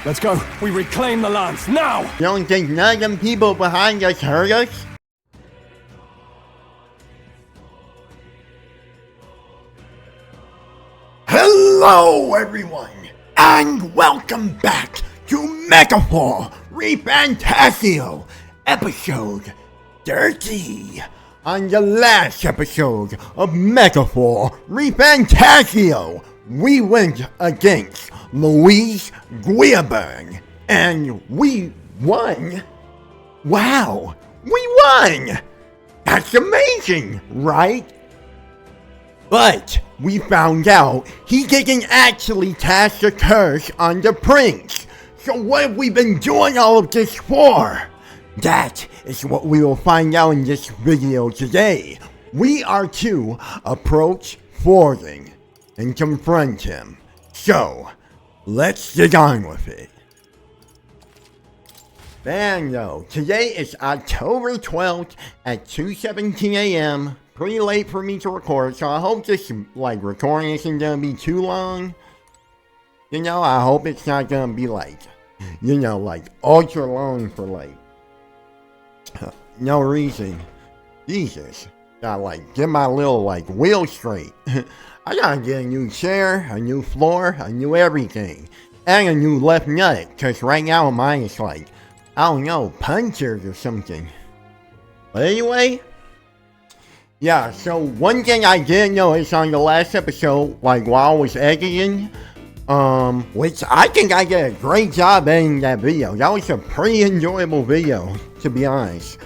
Let's go. We reclaim the lands, now! You don't think none of them people behind us heard us? Hello everyone, and welcome back to Metaphor ReFantazio, episode 30. On the last episode of Metaphor ReFantazio, we went against Louise Guiaburn, and we won. Wow, we won! That's amazing, right? But we found out he didn't actually cast a curse on the prince. So what have we been doing all of this for? That is what we will find out in this video today. We are to approach Forden and confront him. So, let's get on with it. And though, today is October 12th at 2:17 a.m. Pretty late for me to record, so I hope this recording isn't gonna be too long. You know, I hope it's not gonna be ultra long for no reason. Jesus, gotta get my little wheel straight. I gotta get a new chair, a new floor, a new everything, and a new left nut, cause right now mine is I don't know, punctured or something. But anyway, yeah, so one thing I did notice on the last episode, while I was editing, which I think I did a great job editing that video. That was a pretty enjoyable video, to be honest.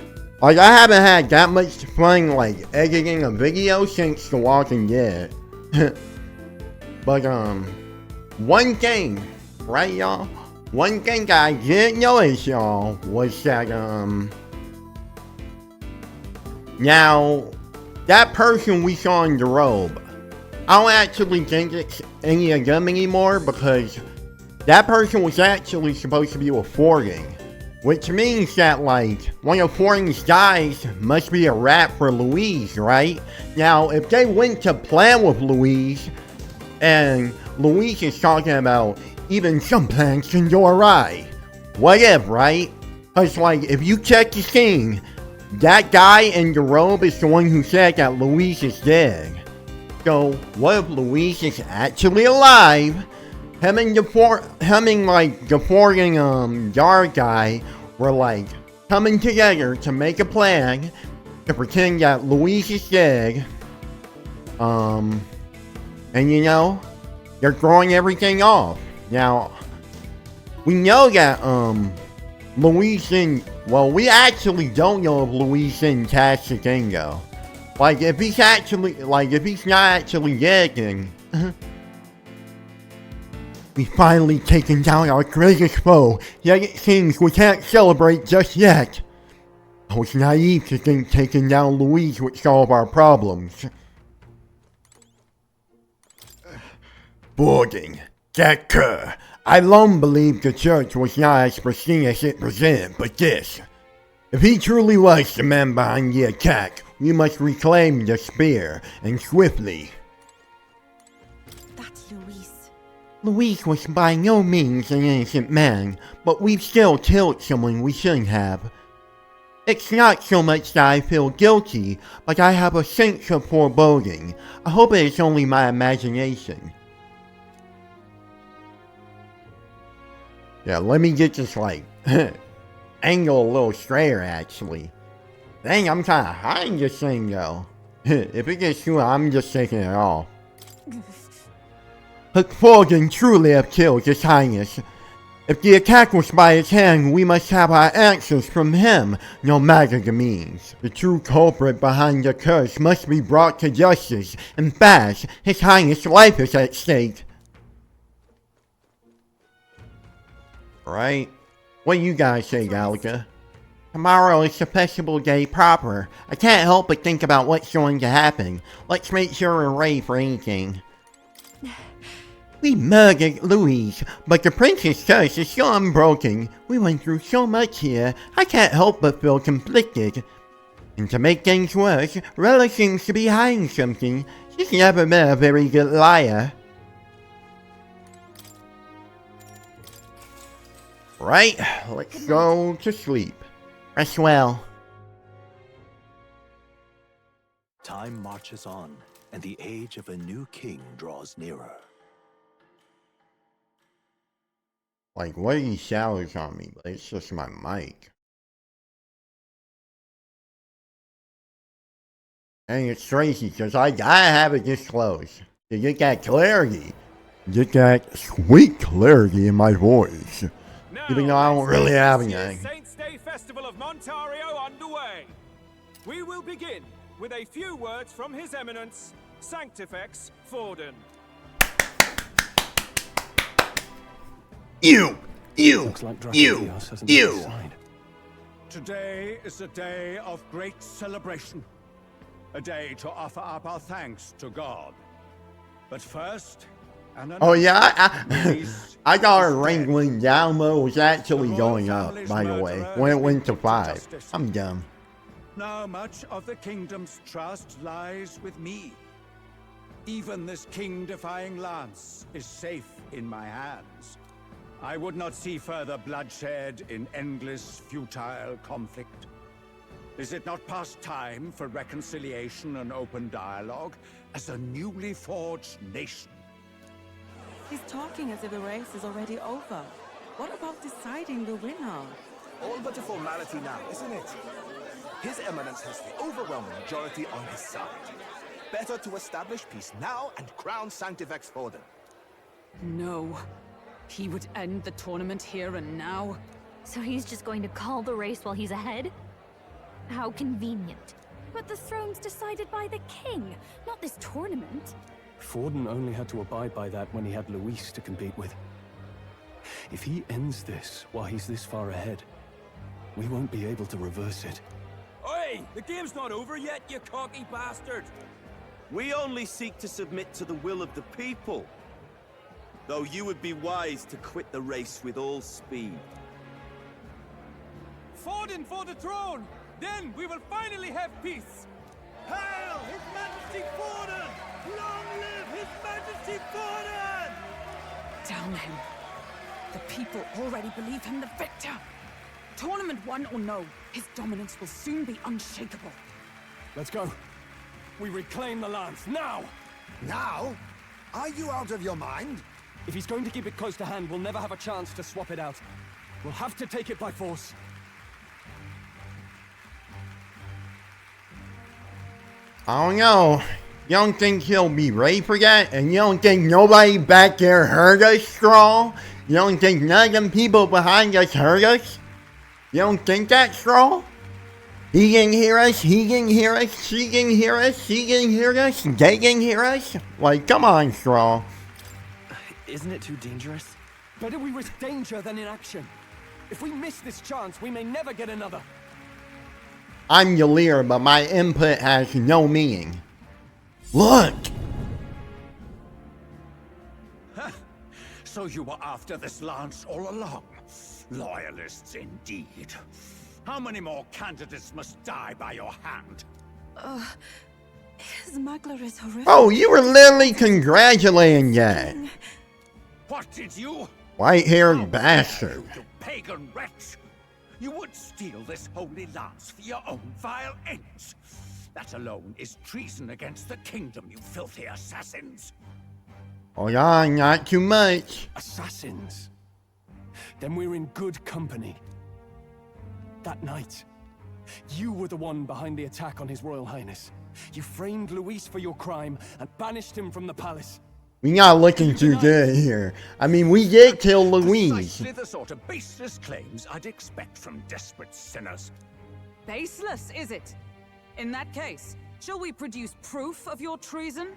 I haven't had that much fun, editing a video since The Walking Dead. But, one thing, right, y'all? One thing that I did notice, y'all, was that, now, that person we saw in the robe, I don't actually think it's any of them anymore, because that person was actually supposed to be with Forden. Which means that, one of Forden's guys must be a rat for Louise, right? Now, if they went to plan with Louise, and Louise is talking about, even some plans can go awry. What if, right? Because, if you check the scene, that guy in the robe is the one who said that Louise is dead. So, what if Louise is actually alive? Him and the Forden, guard guy were, coming together to make a plan to pretend that Louise is dead. And they're throwing everything off. Now, we know that, Louise didn't, well, we actually don't know if Louise didn't cast the thing, though. If he's actually, if he's not actually dead, then, we finally taken down our greatest foe, yet it seems we can't celebrate just yet. I was naive to think taking down Louise would solve our problems. Forden, that cur. I long believed the church was not as pristine as it presented, but this. If he truly was the man behind the attack, we must reclaim the spear, and swiftly. That's Louise. Louise was by no means an innocent man, but we've still killed someone we shouldn't have. It's not so much that I feel guilty, but I have a sense of foreboding. I hope it is only my imagination. Yeah, let me get this, angle a little straighter, actually. Dang, I'm kinda hiding this thing, though. If it gets through, I'm just taking it off. But Forden truly have killed His Highness. If the attack was by his hand, we must have our answers from him, no matter the means. The true culprit behind the curse must be brought to justice, and fast. His Highness' life is at stake. Right? What do you guys say, Galaga? Tomorrow is the festival day proper. I can't help but think about what's going to happen. Let's make sure we're ready for anything. We murdered Louise, but the prince's curse is still unbroken. We went through so much here, I can't help but feel conflicted. And to make things worse, Rella seems to be hiding something. She's never been a very good liar. Right, let's go to sleep. Rest well. Time marches on, and the age of a new king draws nearer. Like, what are these shadows on me? But it's just my mic. And it's crazy, because I gotta have it this close. To get that clarity. Get that sweet clarity in my voice. Now, Even though I don't really have this year's anything. Saints' Day Festival of Montario underway. We will begin with a few words from His Eminence, Sanctifex Forden. You! Today is a day of great celebration. A day to offer up our thanks to God. But first, Oh yeah, I got our rank when download was actually going up, by the way, when it went to 5. I'm dumb. Now much of the kingdom's trust lies with me. Even this king-defying lance is safe in my hands. I would not see further bloodshed in endless, futile conflict. Is it not past time for reconciliation and open dialogue as a newly forged nation? He's talking as if the race is already over. What about deciding the winner? All but a formality now, isn't it? His Eminence has the overwhelming majority on his side. Better to establish peace now and crown Sanctifex Forden. No. He would end the tournament here and now. So he's just going to call the race while he's ahead? How convenient. But the throne's decided by the king, not this tournament. Forden only had to abide by that when he had Luis to compete with. If he ends this while he's this far ahead, we won't be able to reverse it. Oi! The game's not over yet, you cocky bastard! We only seek to submit to the will of the people. Though you would be wise to quit the race with all speed. Forden for the throne! Then we will finally have peace! Hail His Majesty Forden! Long live His Majesty Forden! Damn him. The people already believe him the victor. Tournament won or no, his dominance will soon be unshakable. Let's go. We reclaim the lance, now! Now? Are you out of your mind? If he's going to keep it close to hand, we'll never have a chance to swap it out. We'll have to take it by force. I don't know. You don't think he'll be ready for that? And you don't think nobody back there heard us, Straw? You don't think none of them people behind us heard us? You don't think that, Straw? He can hear us, he can hear us, she can hear us, he can hear us, they can hear us? Like, come on, Straw. Isn't it too dangerous? Better we risk danger than inaction. If we miss this chance, we may never get another. I'm your leader, but my input has no meaning. Look! So you were after this lance all along? Loyalists indeed. How many more candidates must die by your hand? His smuggler is horrific. Oh, you were literally congratulating that. What did you? White-haired bastard. You pagan wretch! You would steal this holy lance for your own vile ends. That alone is treason against the kingdom, you filthy assassins. Oh yeah, not too much. Assassins. Then we're in good company. That night, you were the one behind the attack on His Royal Highness. You framed Luis for your crime and banished him from the palace. We not looking too good here. I mean, we did kill Luis. Precisely the sort of baseless claims I'd expect from desperate sinners. Baseless, is it? In that case, shall we produce proof of your treason?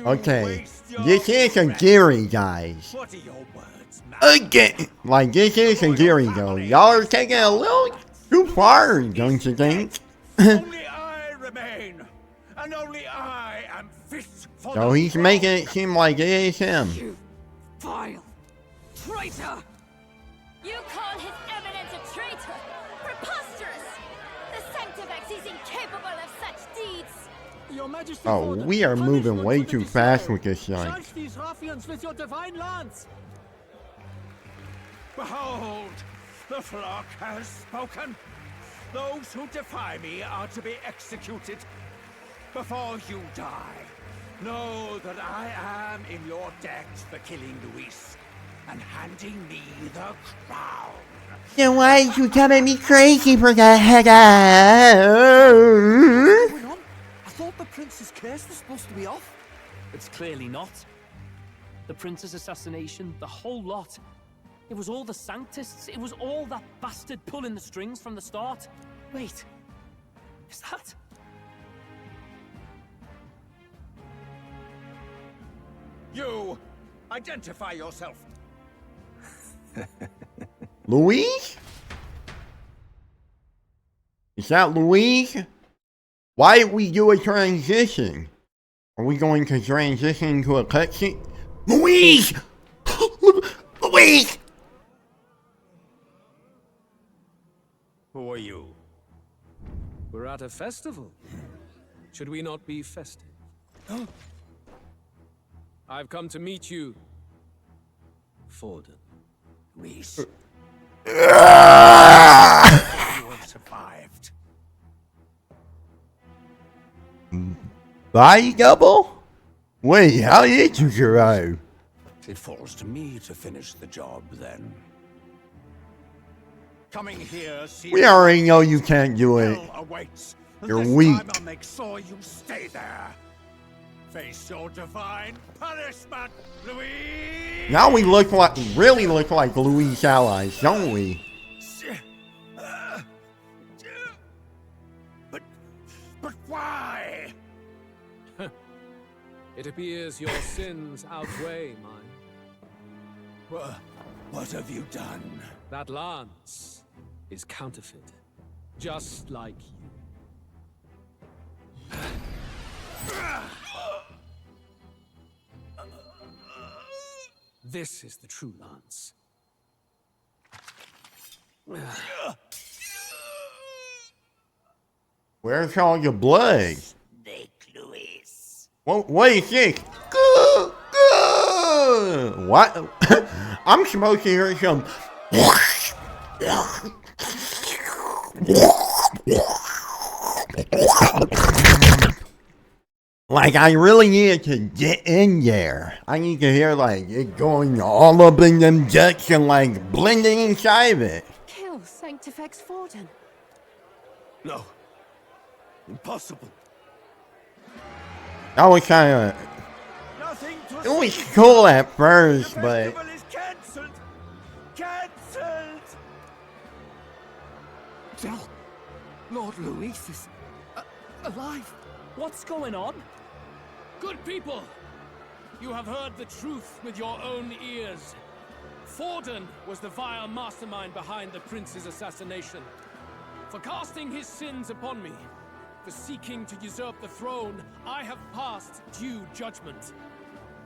Okay, this is a Gary, guys. What are your words, man? Again, like this is a Gary, though. Y'all are taking it a little too far, don't you think? Only I remain, and only I am fit for So the he's throne. making it seem like it is him. You vile traitor! You call His Eminence a traitor? Preposterous! The Sanctifex is incapable of such deeds! Your Majesty Oh, Forden, we are punishment moving way for the too fast destroyer. with this thing. Strike these ruffians with your divine lance! Behold, the flock has spoken. Those who defy me are to be executed. Before you die, know that I am in your debt for killing Luis and handing me the crown. Then why did you come at me crazy for that head? What's going on? I thought the prince's curse was supposed to be off. It's clearly not. The prince's assassination, the whole lot. It was all the Sanctists. It was all that bastard pulling the strings from the start. Wait, is that? You, identify yourself. Louise? Is that Louise? Why did we do a transition? Are we going to transition to a cutscene? Louise! Louise! Who are you? We're at a festival. Should we not be festive? I've come to meet you, Forden. Reese. You have survived. Body double? Wait, how did you survive? It falls to me to finish the job, then. Coming here, see. We already know you can't do it. Hell awaits. You're This weak. time I'll make sure you stay there. Face your divine punishment, Louis. Now we really look like Louise allies, don't we? But why? It appears your sins outweigh mine. What have you done? That lance is counterfeit, just like you. This is the true lance. Where's all your blood? Snake Louis. What is this? What? I'm supposed to hear some. Like, I really needed to get in there. I need to hear, like, it going all up in them jets and, like, blending inside of it. Kill Sanctifex Forden. No. Impossible. That was kind of. Nothing to It was cool at first, The but. festival is cancelled. Cancelled. Del, Lord Luis is alive. What's going on? Good people, you have heard the truth with your own ears. Forden was the vile mastermind behind the prince's assassination. For casting his sins upon me, for seeking to usurp the throne, I have passed due judgment.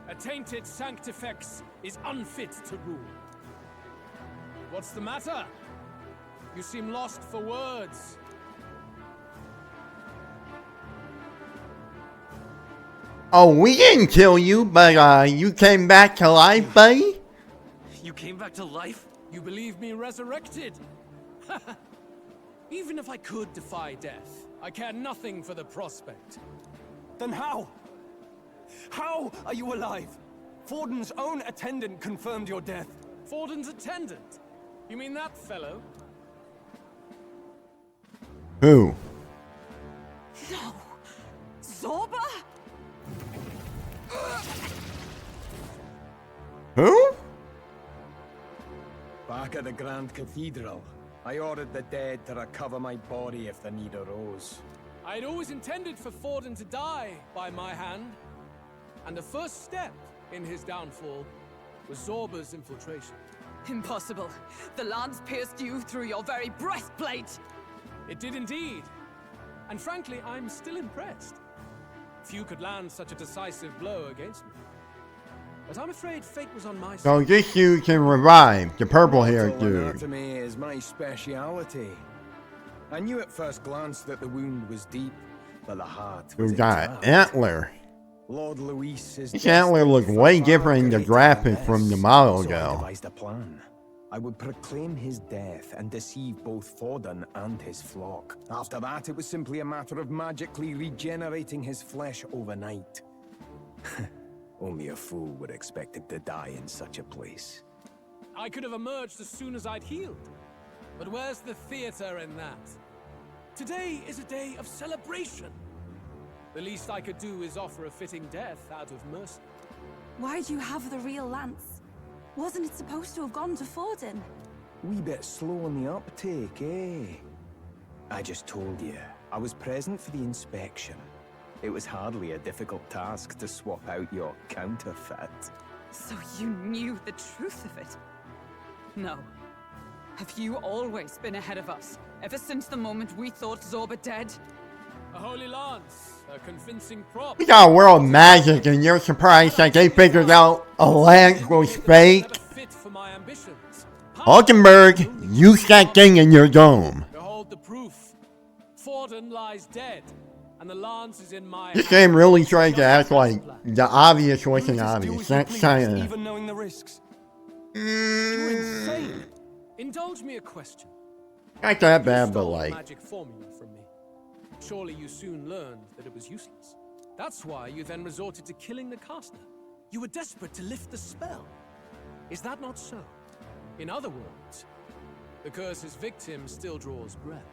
A tainted Sanctifex is unfit to rule. What's the matter? You seem lost for words. Oh, we didn't kill you, but you came back to life, buddy? You came back to life? You believe me resurrected? Even if I could defy death, I care nothing for the prospect. Then how? How are you alive? Forden's own attendant confirmed your death. Forden's attendant? You mean that fellow? Who? No! Zorba? Who? Back at the Grand Cathedral, I ordered the dead to recover my body if the need arose. I'd always intended for Forden to die by my hand. And the first step in his downfall was Zorba's infiltration. Impossible. The lance pierced you through your very breastplate. It did indeed. And frankly, I'm still impressed. Few could land such a decisive blow against me. But I'm afraid fate was on my side. So this dude can revive, the purple-haired dude. Anatomy is my speciality. I knew at first glance that the wound was deep, but the heart was Who got intact. antler. Lord Luis is This antler looked way different in the graphic from the model so I ago. devised a plan. I would proclaim his death and deceive both Forden and his flock. After that, it was simply a matter of magically regenerating his flesh overnight. Only a fool would expect him to die in such a place. I could have emerged as soon as I'd healed. But where's the theater in that? Today is a day of celebration. The least I could do is offer a fitting death out of mercy. Why'd you have the real lance? Wasn't it supposed to have gone to Forden? Wee bit slow on the uptake, eh? I just told you, I was present for the inspection. It was hardly a difficult task to swap out your counterfeit. So you knew the truth of it? No. Have you always been ahead of us? Ever since the moment we thought Zorba dead? A holy lance, a convincing prop. We got world magic and you're surprised that they figured out a lance was fake? Hulkenberg, use that thing in your dome. Behold the proof. Forden lies dead, and the lance is in my This game really tried to act like the obvious wasn't obvious. That's kinda... Even knowing the risks. You're insane. Indulge me a question. Not that bad, but like... Magic formula from me. Surely you soon learned that it was useless. That's why you then resorted to killing the caster. You were desperate to lift the spell. Is that not so? In other words, the curse's victim still draws breath.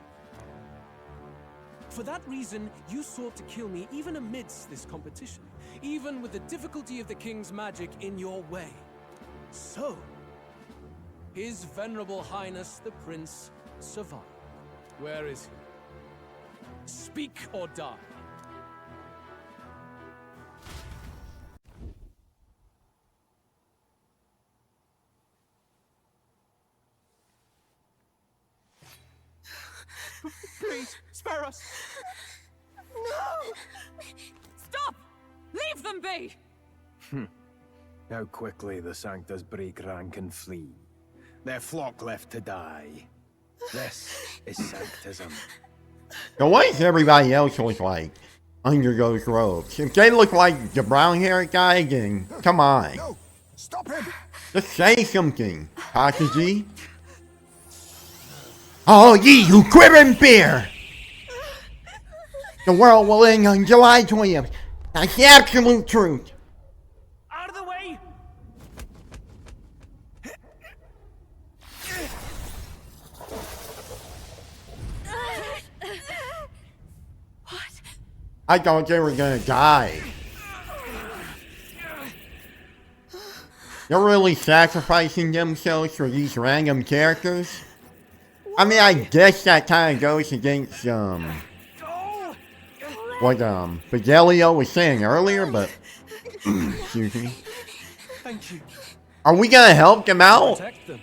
For that reason, you sought to kill me even amidst this competition, even with the difficulty of the king's magic in your way. So, His Venerable Highness the Prince survived. Where is he? Speak or die. Please, spare us. No! Stop! Leave them be! How quickly the Sanctus break rank and flee. Their flock left to die. This is Sanctism. So what does everybody else look like under those robes? If they look like the brown-haired guy, then come on. No, stop him! Just say something, Takaji. Oh, ye who quivering fear! The world will end on July 20th. That's the absolute truth. Out of the way! I thought they were gonna die. They're really sacrificing themselves for these random characters? I mean, I guess that kind of goes against, what, Fidelio was saying earlier, but... excuse me. Thank you. Are we gonna help them out? Protect them.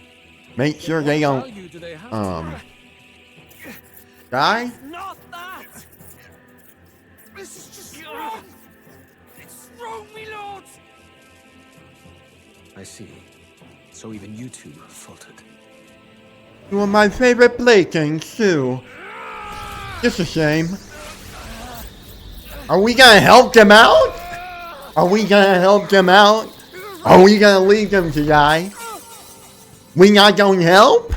Make sure they don't, Value do they have? die? Not that! This is just... It's wrong, me lord! I see. So even you two faltered. You are my favorite playthings, too. Just a shame. Are we gonna help them out? Are we gonna help them out? Are we gonna leave them to die? We not gonna help?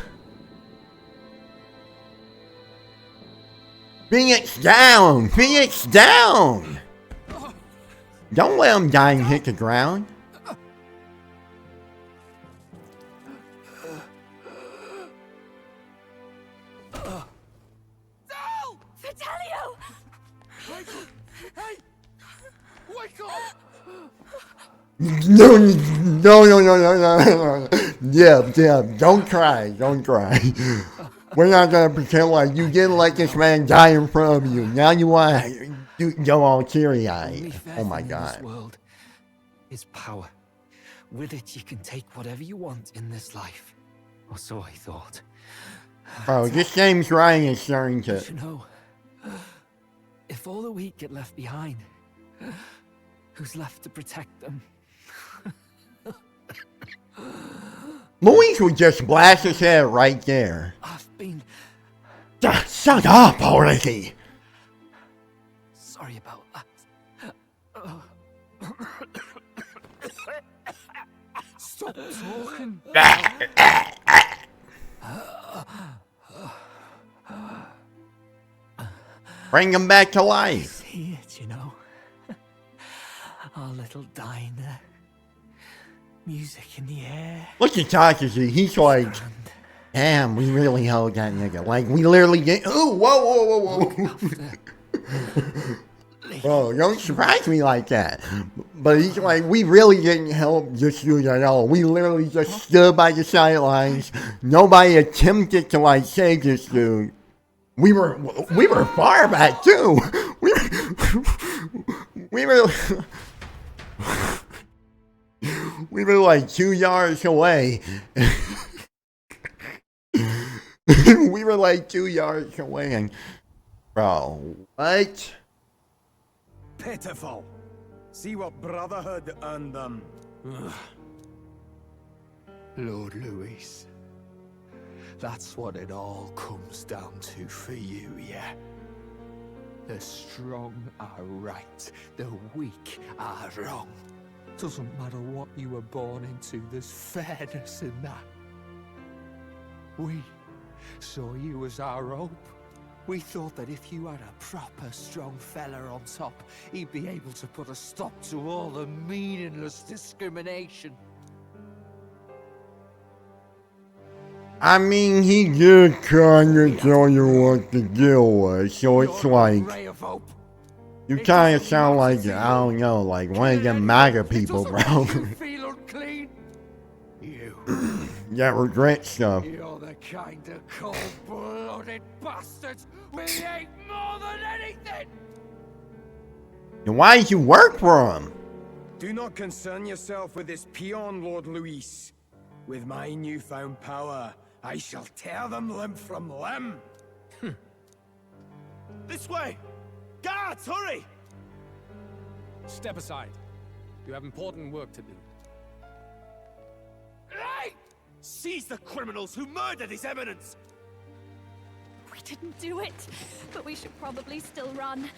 Phoenix down! Phoenix down! Don't let them die and hit the ground. Fidelio! Hey! Wake up! No. Yeah, don't cry, don't cry. We're not gonna pretend like you didn't let this man die in front of you. Now you wanna go all teary-eyed. Oh my god. This world is power. With it, you can take whatever you want in this life. Or so I thought. Bro, this game's writing is starting to... You know, if all the weak get left behind, who's left to protect them? Luis would just blast his head right there. I've been... Shut up already! Sorry about that. Stop talking. Bring him back to life. See it, you know. Our little diner. Music in the air. Look at Takashi. He's like, damn, we really held that nigga. Like, we literally get. Ooh, whoa. Bro, don't surprise me like that. But he's like, we really didn't help this dude at all. We literally just stood by the sidelines. Nobody attempted to like save this dude. We were far back too. We were like 2 yards away. We were like 2 yards away, and bro, what? Pitiful. See what Brotherhood earned them. Lord Louis. That's what it all comes down to for you, yeah? The strong are right, the weak are wrong. Doesn't matter what you were born into, there's fairness in that. We saw you as our hope. We thought that if you had a proper strong fella on top, he'd be able to put a stop to all the meaningless discrimination. I mean, he did kind of tell you what the deal was, so it's like, you kind of sound like, I don't know, like one of them MAGA people, bro. Feel unclean? You. That regret stuff. You're the kind of cold-blooded bastards we hate more than anything! Then why did you work for him? Do not concern yourself with this peon, Lord Louis. With my newfound power, I shall tear them limb from limb. This way! Guards, hurry! Step aside. You have important work to do. Right! Seize the criminals who murdered His Eminence! We didn't do it, but we should probably still run.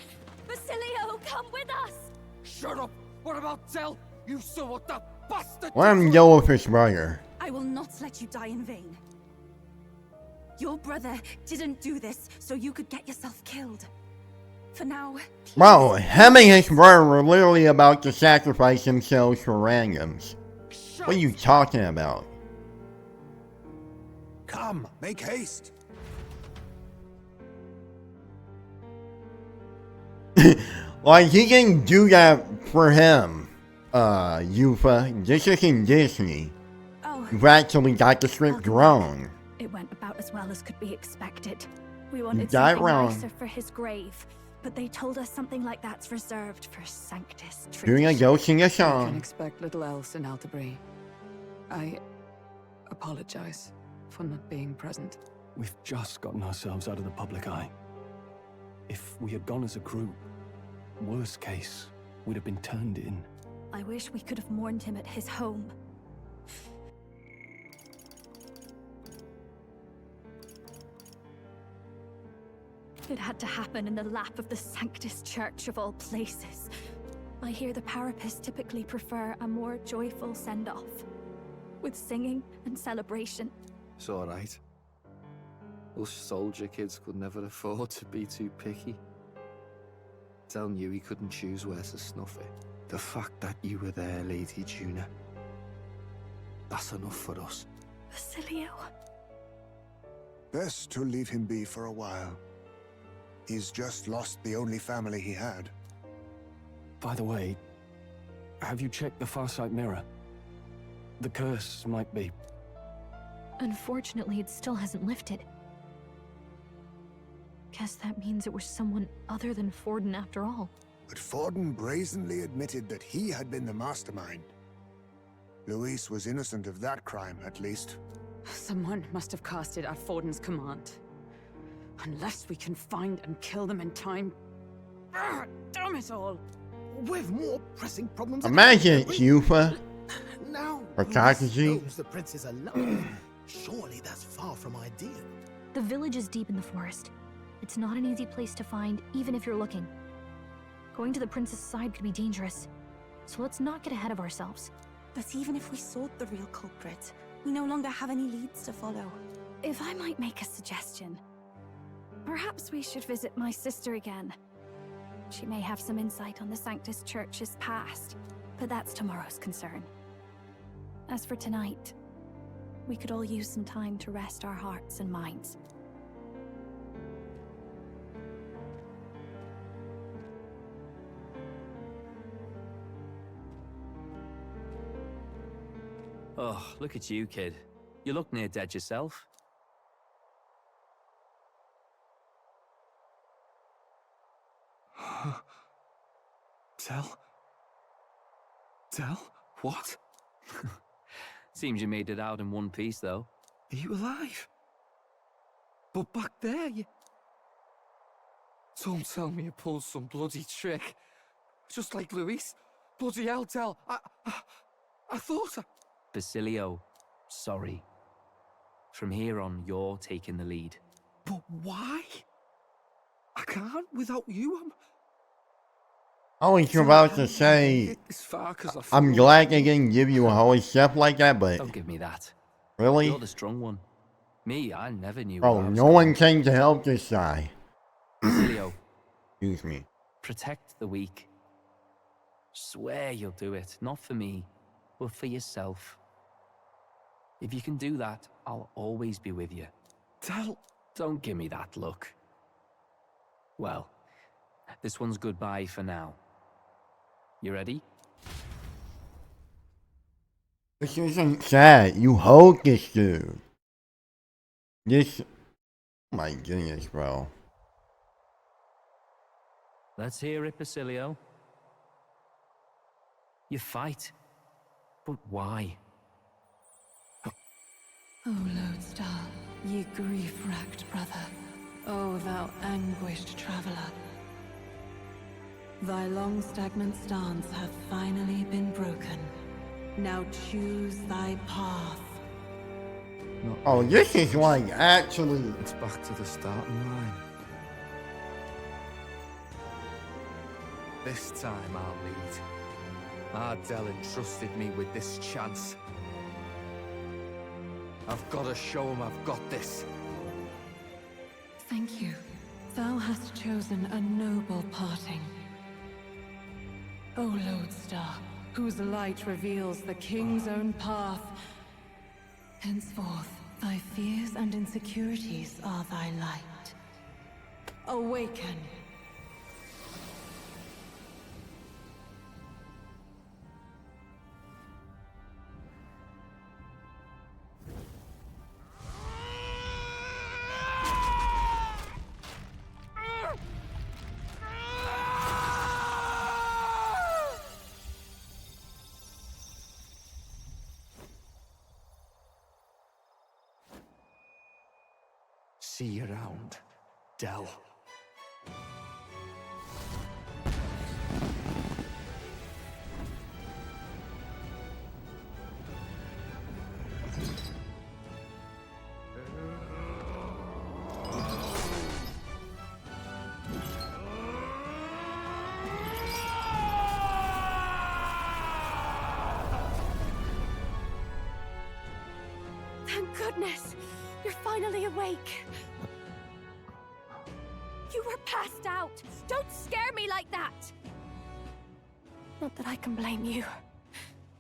Basilio, come with us! Shut up! What about Zell? You saw what that bastard Let him go with his brother. I will not let you die in vain. Your brother didn't do this so you could get yourself killed. For now... Bro, him and his brother were literally about to sacrifice themselves for randoms. What are you talking about? Come, make haste. Like, he didn't do that for him, Yufa. This isn't Disney. Oh. You've actually got the script wrong. It went about as well as could be expected. We wanted got it something wrong. nicer for his grave, but they told us something like that's reserved for Sanctus Doing a go sing a I can song. expect little else in Altabri. I apologize for not being present. We've just gotten ourselves out of the public eye. If we had gone as a group, worst case, we'd have been turned in. I wish we could have mourned him at his home. It had to happen in the lap of the Sanctus Church of all places. I hear the Parapists typically prefer a more joyful send-off, with singing and celebration. It's alright. Us soldier kids could never afford to be too picky. Telling you he couldn't choose where to snuff it. The fact that you were there, Lady Juna, that's enough for us. Basilio. Best to leave him be for a while. He's just lost the only family he had. By the way, have you checked the Farsight mirror? The curse might be... Unfortunately, it still hasn't lifted. Guess that means it was someone other than Forden after all. But Forden brazenly admitted that he had been the mastermind. Luis was innocent of that crime, at least. Someone must have cast it at Forden's command. Unless we can find and kill them in time. Damn it all! We've more pressing problems. Imagine it, Yufa. Now, Or Takashi. the prince is alive. Surely that's far from ideal. The village is deep in the forest. It's not an easy place to find, even if you're looking. Going to the prince's side could be dangerous. So let's not get ahead of ourselves. But even if we sought the real culprit, we no longer have any leads to follow. If I might make a suggestion, Perhaps we should visit my sister again. She may have some insight on the Sanctus Church's past, but that's tomorrow's concern. As for tonight, we could all use some time to rest our hearts and minds. Oh, look at you, kid. You look near dead yourself. Tell? What? Seems you made it out in one piece, though. Are you alive? But back there, you... Don't tell me you pulled some bloody trick. Just like Luis. Bloody hell, Tell. I thought I... Basilio, sorry. From here on, you're taking the lead. But why? I can't without you. I was about to say, I'm glad they didn't give you a holy step like that, but... Don't give me that. Really? You're the strong one. Me, I never knew. Oh, no one came to help this guy. Basilio. Excuse me. Protect the weak. Swear you'll do it, not for me, but for yourself. If you can do that, I'll always be with you. Tell... Don't give me that look. Well, this one's goodbye for now. You ready? This isn't sad. You hold this dude. This... Oh my goodness, bro. Let's hear it, Basilio. You fight. But why? O Lodestar, ye grief-racked brother, O thou anguished traveler. Thy long stagnant stance hath finally been broken. Now choose thy path. Oh, this is like actually... It's back to the starting line. This time I'll lead. Ardell entrusted me with this chance. I've got to show him I've got this. Thank you. Thou hast chosen a noble parting. O Lodestar, whose light reveals the king's own path. Henceforth, thy fears and insecurities are thy light. Awaken. See you around, Dell. Thank goodness! You're finally awake! You were passed out! Don't scare me like that! Not that I can blame you.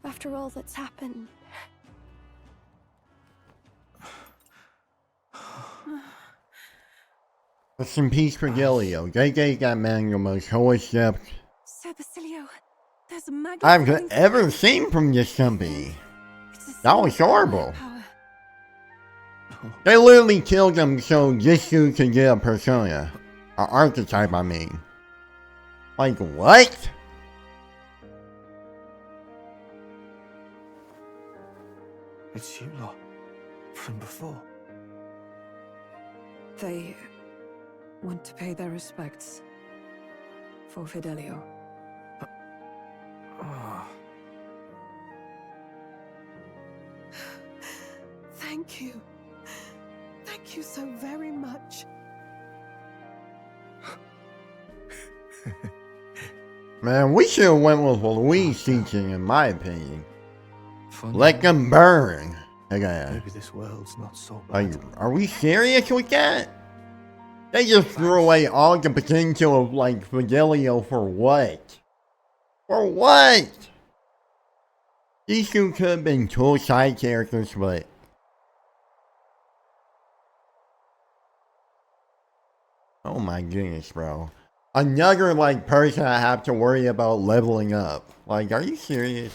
After all that's happened. Rest in peace for Gilio. They gave that man the most holy step Sir Basilio, there's a maggot I've ever seen from this company. That was horrible. They literally killed him so this dude could get a persona. An archetype, I mean. Like, what? It's you lot. From before. They want to pay their respects for Fidelio. Thank you. Thank you so very much. Man, we should have went with Luis teaching, in my opinion. Funny. Let them burn. Again. Maybe this world's not so bad. Are we serious with that? They just threw away all the potential of, like, Fidelio for what? For what? These two could have been cool side characters, but... Oh my goodness, bro. Another, like, person I have to worry about leveling up. Like, are you serious?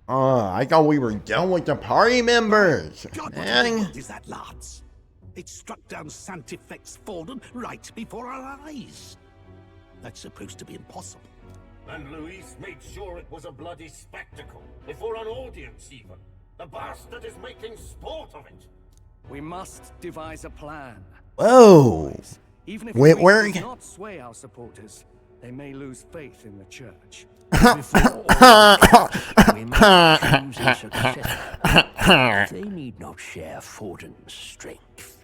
I thought we were done with the party members. God, Man. what is that, lads? It struck down Santifex Forden right before our eyes. That's supposed to be impossible. And Luis made sure it was a bloody spectacle, before an audience even. The bastard is making sport of it. We must devise a plan. Whoa. Even if Whitworth? we do not sway our supporters, they may lose faith in the church. We must choose a successor. They need not share Forden's strength.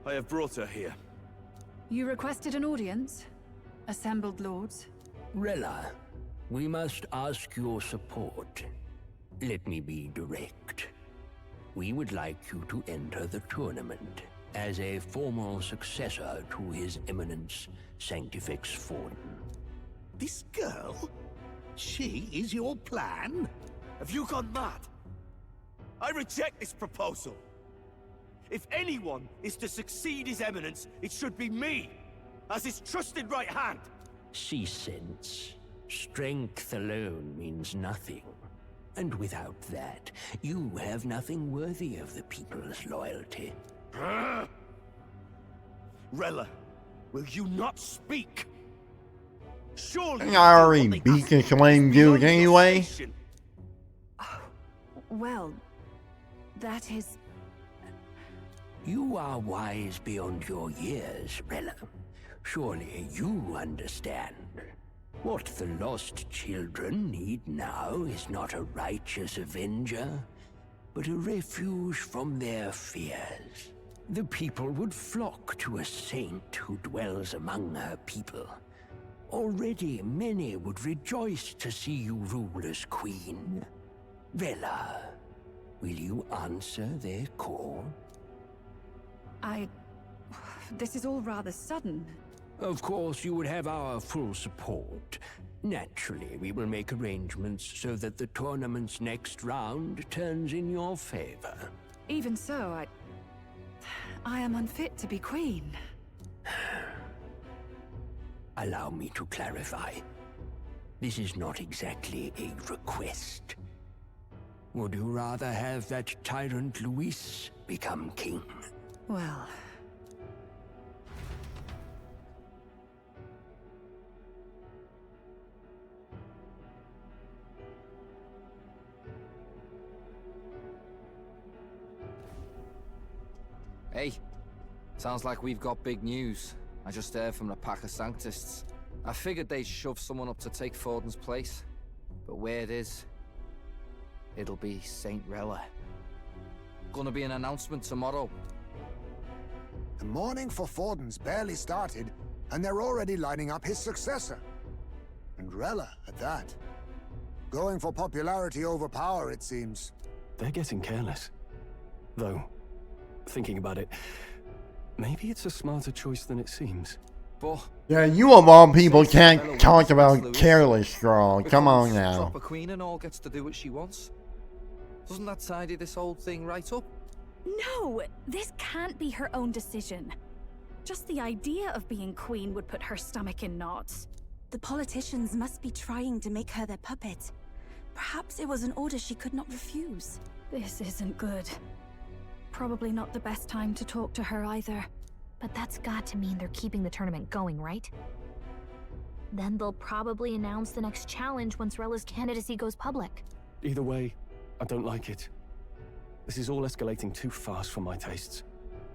I have brought her here. You requested an audience? Assembled lords? Rella, we must ask your support. Let me be direct. We would like you to enter the tournament as a formal successor to His Eminence Sanctifex Forden. This girl? She is your plan? Have you gone mad? I reject this proposal. If anyone is to succeed His Eminence, it should be me, as his trusted right hand. She sense. Strength alone means nothing. And without that, you have nothing worthy of the people's loyalty. Rella, will you not speak? Surely I already beat this lame dude anyway. Well, that is... You are wise beyond your years, Rella. Surely you understand. What the lost children need now is not a righteous avenger, but a refuge from their fears. The people would flock to a saint who dwells among her people. Already many would rejoice to see you rule as queen. Rella, will you answer their call? This is all rather sudden. Of course, you would have our full support. Naturally, we will make arrangements so that the tournament's next round turns in your favor. Even so, I am unfit to be queen. Allow me to clarify. This is not exactly a request. Would you rather have that tyrant Luis become king? Well... Hey, sounds like we've got big news. I just heard from the pack of Sanctists. I figured they'd shove someone up to take Forden's place. But where it is, it'll be Saint Rella. Gonna be an announcement tomorrow. The mourning for Forden's barely started, and they're already lining up his successor. And Rella, at that. Going for popularity over power, it seems. They're getting careless. Though, thinking about it, maybe it's a smarter choice than it seems. But yeah, you of all people can't talk about careless, girl. Come on now. Proper queen and all gets to do what she wants. Doesn't that tidy this whole thing right up? No, this can't be her own decision. Just the idea of being queen would put her stomach in knots. The politicians must be trying to make her their puppet. Perhaps it was an order she could not refuse. This isn't good. Probably not the best time to talk to her either. But that's got to mean they're keeping the tournament going, right? Then they'll probably announce the next challenge once Rella's candidacy goes public. Either way, I don't like it. This is all escalating too fast for my tastes.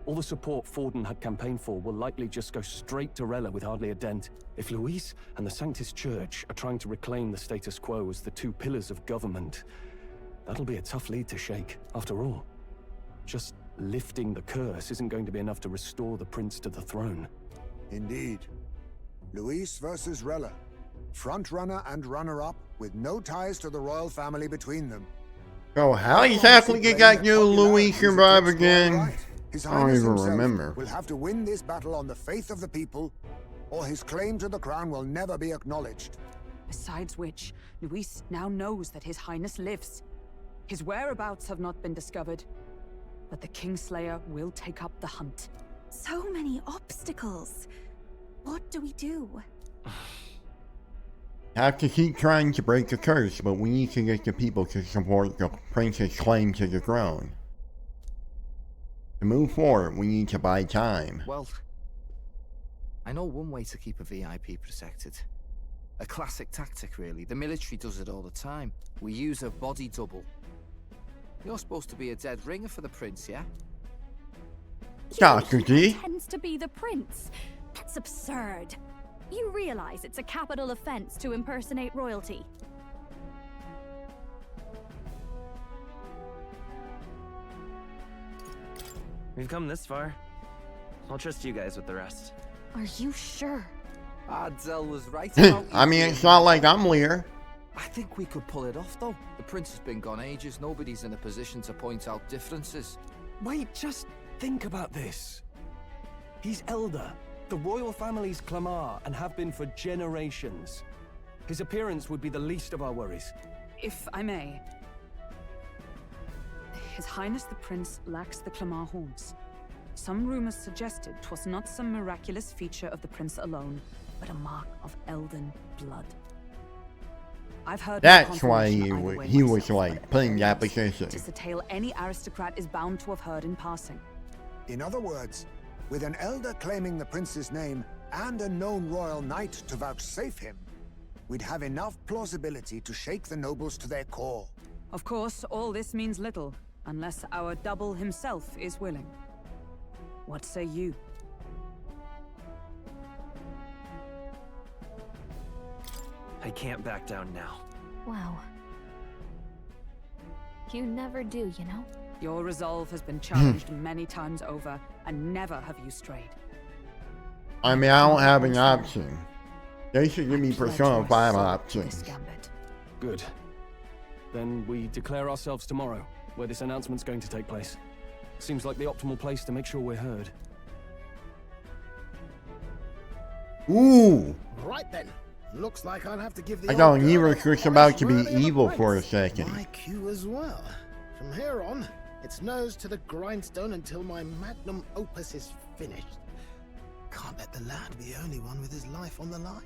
All the support Forden had campaigned for will likely just go straight to Rella with hardly a dent. If Luis and the Sanctist Church are trying to reclaim the status quo as the two pillars of government, that'll be a tough lead to shake. After all, just lifting the curse isn't going to be enough to restore the prince to the throne. Indeed. Luis versus Rella. Front runner and runner-up, with no ties to the royal family between them. So how exactly did that new Louis survive again? His I don't Highness even himself remember. will have to win this battle on the faith of the people, or his claim to the crown will never be acknowledged. Besides which, Luis now knows that His Highness lives. His whereabouts have not been discovered, but the Kingslayer will take up the hunt. So many obstacles. What do we do? Have to keep trying to break the curse, but we need to get the people to support the prince's claim to the throne. To move forward, we need to buy time. Well, I know one way to keep a VIP protected. A classic tactic, really. The military does it all the time. We use a body double. You're supposed to be a dead ringer for the prince, yeah? Dr. G? Pretends to be the prince. That's absurd. You realize it's a capital offense to impersonate royalty. We've come this far. I'll trust you guys with the rest. Are you sure? Adzel was right about I mean, it's not like I'm Lear. I think we could pull it off, though. The prince has been gone ages. Nobody's in a position to point out differences. Wait, just think about this. He's elder. The royal family's Clamar and have been for generations. His appearance would be the least of our worries. If I may. His Highness the Prince lacks the Clamar horns. Some rumors suggested 'twas not some miraculous feature of the prince alone, but a mark of elden blood. I've heard That's why he was like playing that position. It's a tale any aristocrat is bound to have heard in passing. In other words, with an elder claiming the prince's name and a known royal knight to vouchsafe him, we'd have enough plausibility to shake the nobles to their core. Of course, all this means little, unless our double himself is willing. What say you? I can't back down now. Wow. You never do, you know? Your resolve has been challenged many times over, and never have you strayed. I mean, I don't have an option. They should give me Persona 5 options. Good. Then we declare ourselves tomorrow, where this announcement's going to take place. Seems like the optimal place to make sure we're heard. Ooh! Right then. Looks like I'll have to give the I thought old he girl was just about to be wording of the evil for a prince. second. My cue as well. From here on, it's nose to the grindstone until my magnum opus is finished. Can't let the lad be the only one with his life on the line.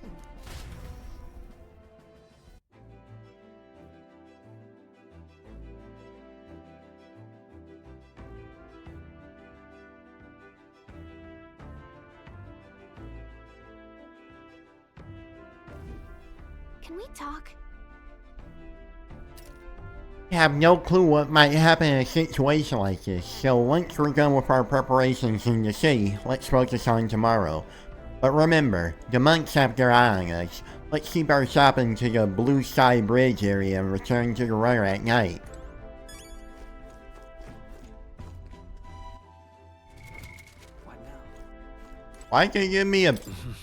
Can we talk? I have no clue what might happen in a situation like this, so once we're done with our preparations in the city, let's focus on tomorrow. But remember, the monks have their eye on us. Let's keep our shopping to the Blue Sky Bridge area and return to the runner at night. Why can't you give me a...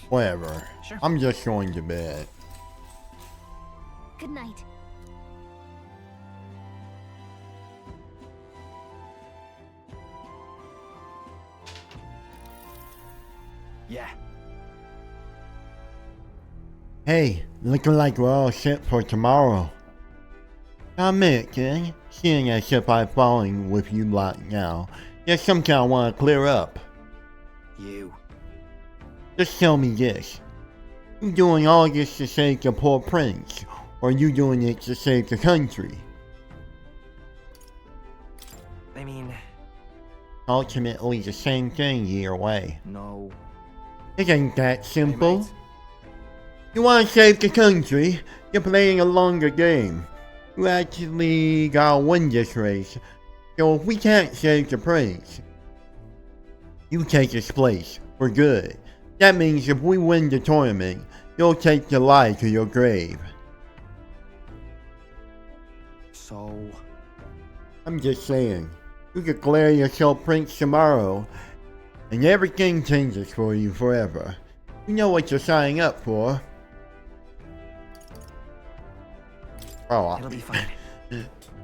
whatever. Sure. I'm just going to bed. Good night. Yeah. Hey, looking like we're all set for tomorrow. Now a minute, kid. Seeing as if I'm falling with you lot now, there's something I want to clear up. You. Just tell me this. You doing all this to save the poor prince, or you doing it to save the country? I mean... Ultimately the same thing either way. No. It ain't that simple. You want to save the country, you're playing a longer game. You actually gotta win this race. So if we can't save the prince, you take his place for good. That means if we win the tournament, you'll take the lie to your grave. So... I'm just saying, you declare yourself prince tomorrow, and everything changes for you forever. You know what you're signing up for. Oh, It'll be fine.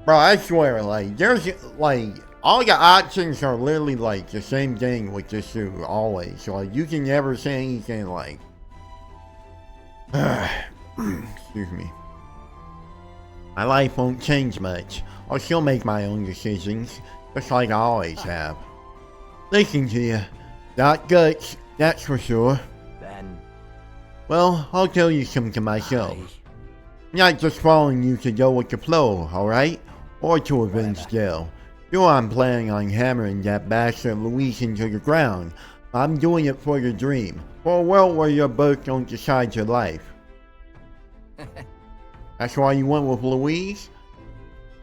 Bro, I swear, like, there's, like, all the options are literally, like, the same thing with this suit, always. So, like, you can never say anything, like, excuse me. My life won't change much. I'll still make my own decisions, just like I always have. Listen to you. Not guts, that's for sure. Then... Well, I'll tell you something myself. I'm not just following you to go with the flow, alright? Or to avenge Dale. Sure, I'm planning on hammering that bastard Luis into the ground. I'm doing it for the dream. For a world where your birth don't decide your life. That's why you went with Louise?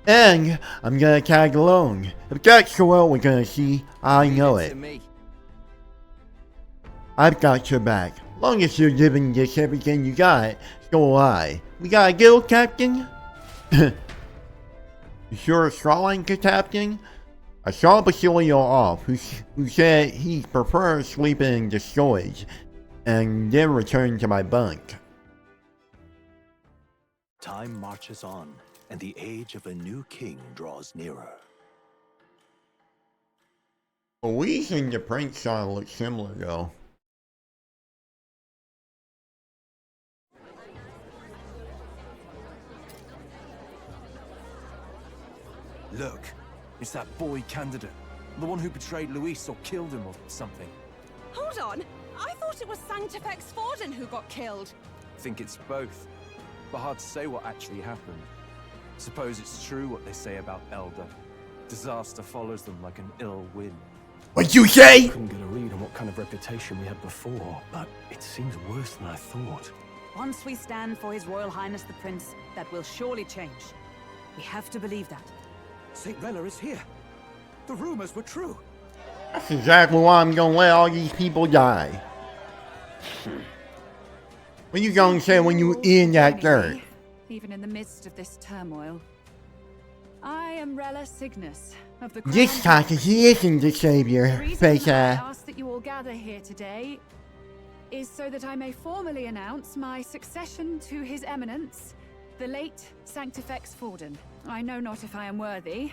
And I'm gonna tag along. If that's the world we're gonna see, I know it. I've got your back. Long as you're giving this everything you got, so will I. We got a deal, Captain? You sure Strawline's the captain? I saw Basilio off, who said he prefers sleeping in the storage, and then return to my bunk. Time marches on, and the age of a new king draws nearer. Louise and the prince style look similar, though. Look, it's that boy candidate. The one who betrayed Luis or killed him or something. Hold on! I thought it was Sanctifex Forden who got killed. Think it's both. But hard to say what actually happened. Suppose it's true what they say about Elder. Disaster follows them like an ill wind. What'd you say? Couldn't get a read on what kind of reputation we had before, but it seems worse than I thought. Once we stand for His Royal Highness the Prince, that will surely change. We have to believe that. St. Rella is here. The rumors were true. That's exactly why I'm gonna let all these people die. What you gonna say when you in that dirt? Even in the midst of this turmoil. I am Rella Cygnus of the This time he isn't the savior, fake I ass. ask that you all gather here today is so that I may formally announce my succession to His Eminence, the late Sanctifex Forden. I know not if I am worthy,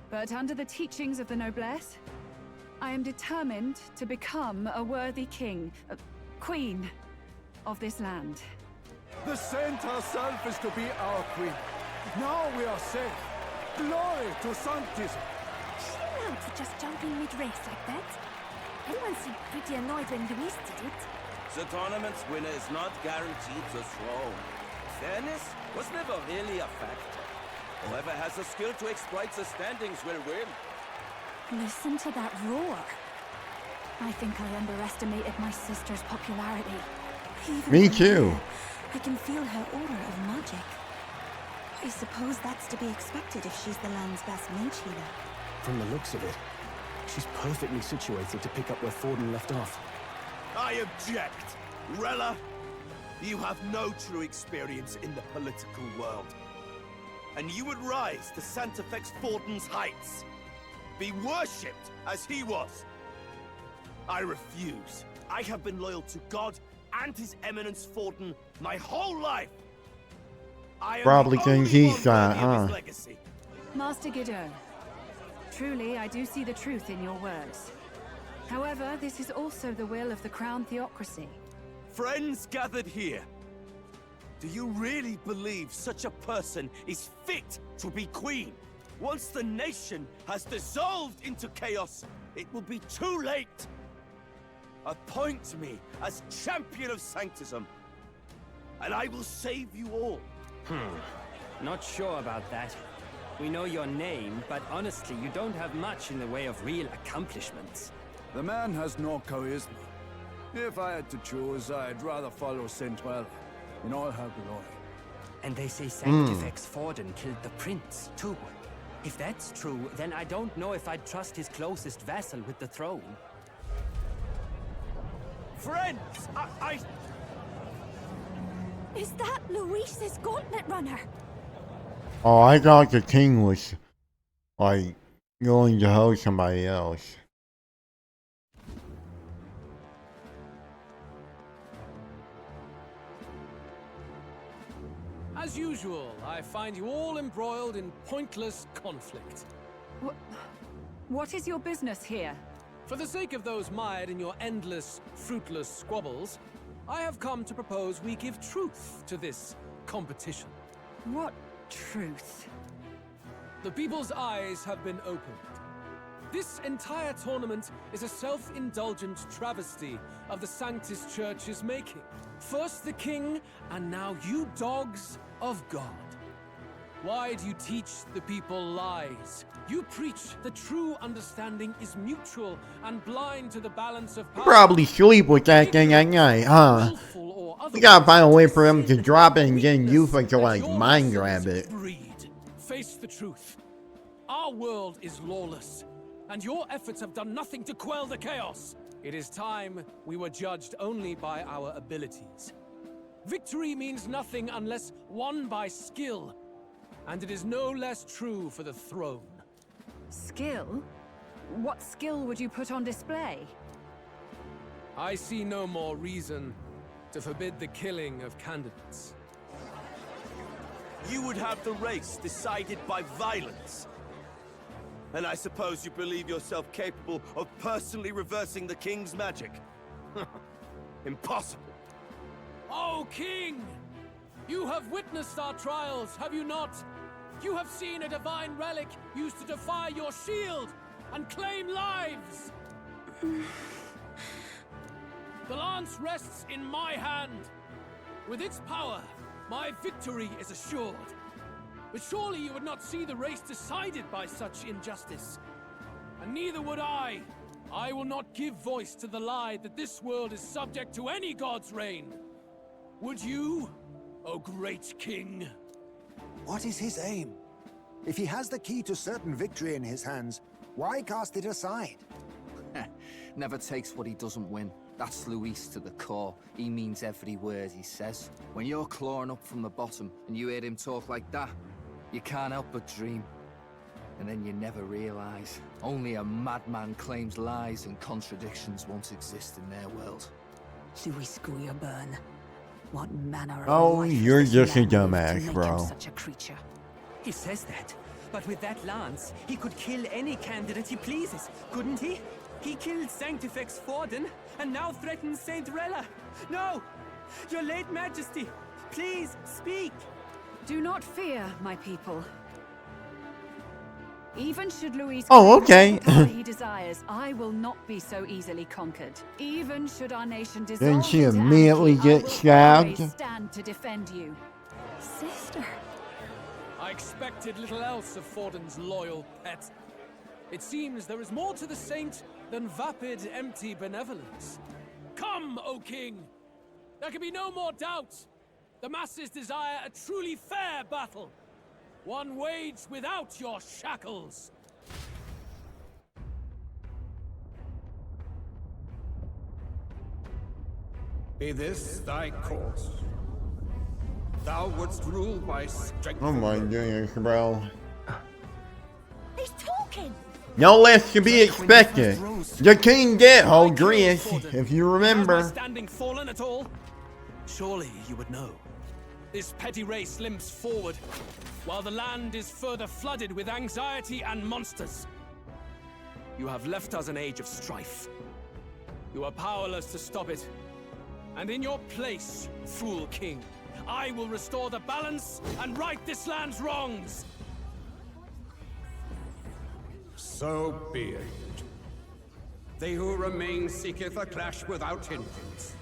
but under the teachings of the noblesse, I am determined to become a worthy king, queen of this land. The saint herself is to be our queen. Now we are safe. Glory to Sanctism. Is she allowed to just jump in mid-race like that? Everyone seemed pretty annoyed when Luis did it. The tournament's winner is not guaranteed the throne. Fairness was never really a factor. Whoever has the skill to exploit the standings will win. Listen to that roar. I think I underestimated my sister's popularity. Even Me from too. here, I can feel her aura of magic. I suppose that's to be expected if she's the land's best mage healer. From the looks of it, she's perfectly situated to pick up where Forden left off. I object! Rella, you have no true experience in the political world. And you would rise to Sanctifex Forden's heights. Be worshipped as he was. I refuse. I have been loyal to God and His Eminence Forden my whole life. I am Probably the think only he's one got, worthy of his huh? legacy. Master Guido, truly I do see the truth in your words. However, this is also the will of the Crown Theocracy. Friends gathered here, do you really believe such a person is fit to be queen? Once the nation has dissolved into chaos, it will be too late. Appoint me as champion of Sanctism, and I will save you all. Not sure about that. We know your name, but honestly, you don't have much in the way of real accomplishments. The man has no charisma. If I had to choose, I'd rather follow Saint Rella in all her glory. And they say Sanctifex Forden killed the prince, too. If that's true, then I don't know if I'd trust his closest vassal with the throne. Friends, I... Is that Luis's gauntlet runner? Oh, I thought the king was, like, going to host somebody else. As usual, I I find you all embroiled in pointless conflict. What is your business here? For the sake of those mired in your endless, fruitless squabbles, I have come to propose we give truth to this competition. What truth? The people's eyes have been opened. This entire tournament is a self-indulgent travesty of the Sanctus Church's making. First the king, and now you dogs of God. Why do you teach the people lies? You preach the true understanding is mutual and blind to the balance of power. Probably sleep with that thing at night, huh? We gotta find a way for him to drop it and get Yufa to like mind grab it. Face the truth. Our world is lawless, and your efforts have done nothing to quell the chaos. It is time we were judged only by our abilities. Victory means nothing unless won by skill, and it is no less true for the throne. Skill? What skill would you put on display? I see no more reason to forbid the killing of candidates. You would have the race decided by violence. And I suppose you believe yourself capable of personally reversing the king's magic? Impossible. Oh, king! You have witnessed our trials, have you not? You have seen a divine relic used to defy your shield and claim lives! The lance rests in my hand. With its power, my victory is assured. But surely you would not see the race decided by such injustice. And neither would I. I will not give voice to the lie that this world is subject to any god's reign. Would you, O great king? What is his aim? If he has the key to certain victory in his hands, why cast it aside? Never takes what he doesn't win. That's Luis to the core. He means every word he says. When you're clawing up from the bottom and you hear him talk like that, you can't help but dream. And then you never realize. Only a madman claims lies and contradictions won't exist in their world. Luis Guyerburn. What manner of Oh, life you're has this just a man lived to dumbass, make him bro. Such a creature. He says that, but with that lance, he could kill any candidate he pleases, couldn't he? He killed Sanctifex Forden, and now threatens Saint Rella. No! Your late majesty, please, speak! Do not fear, my people. Even should Luis Oh, okay. the power he desires, I will not be so easily conquered. Even should our nation dissolve Didn't she into immediately anarchy, I get will stabbed? always stand to defend you. Sister. I expected little else of Forden's loyal pet. It seems there is more to the saint than vapid, empty benevolence. Come, O king! There can be no more doubt. The masses desire a truly fair battle. One waged without your shackles. Be this thy course. Thou wouldst rule by strength. Oh my goodness, bro. He's talking! No less to be expected. The king did hold Grius, if you remember. Standing fallen at all? Surely you would know. This petty race limps forward, while the land is further flooded with anxiety and monsters. You have left us an age of strife. You are powerless to stop it. And in your place, fool king, I will restore the balance and right this land's wrongs. So be it. They who remain seeketh a clash without hindrance.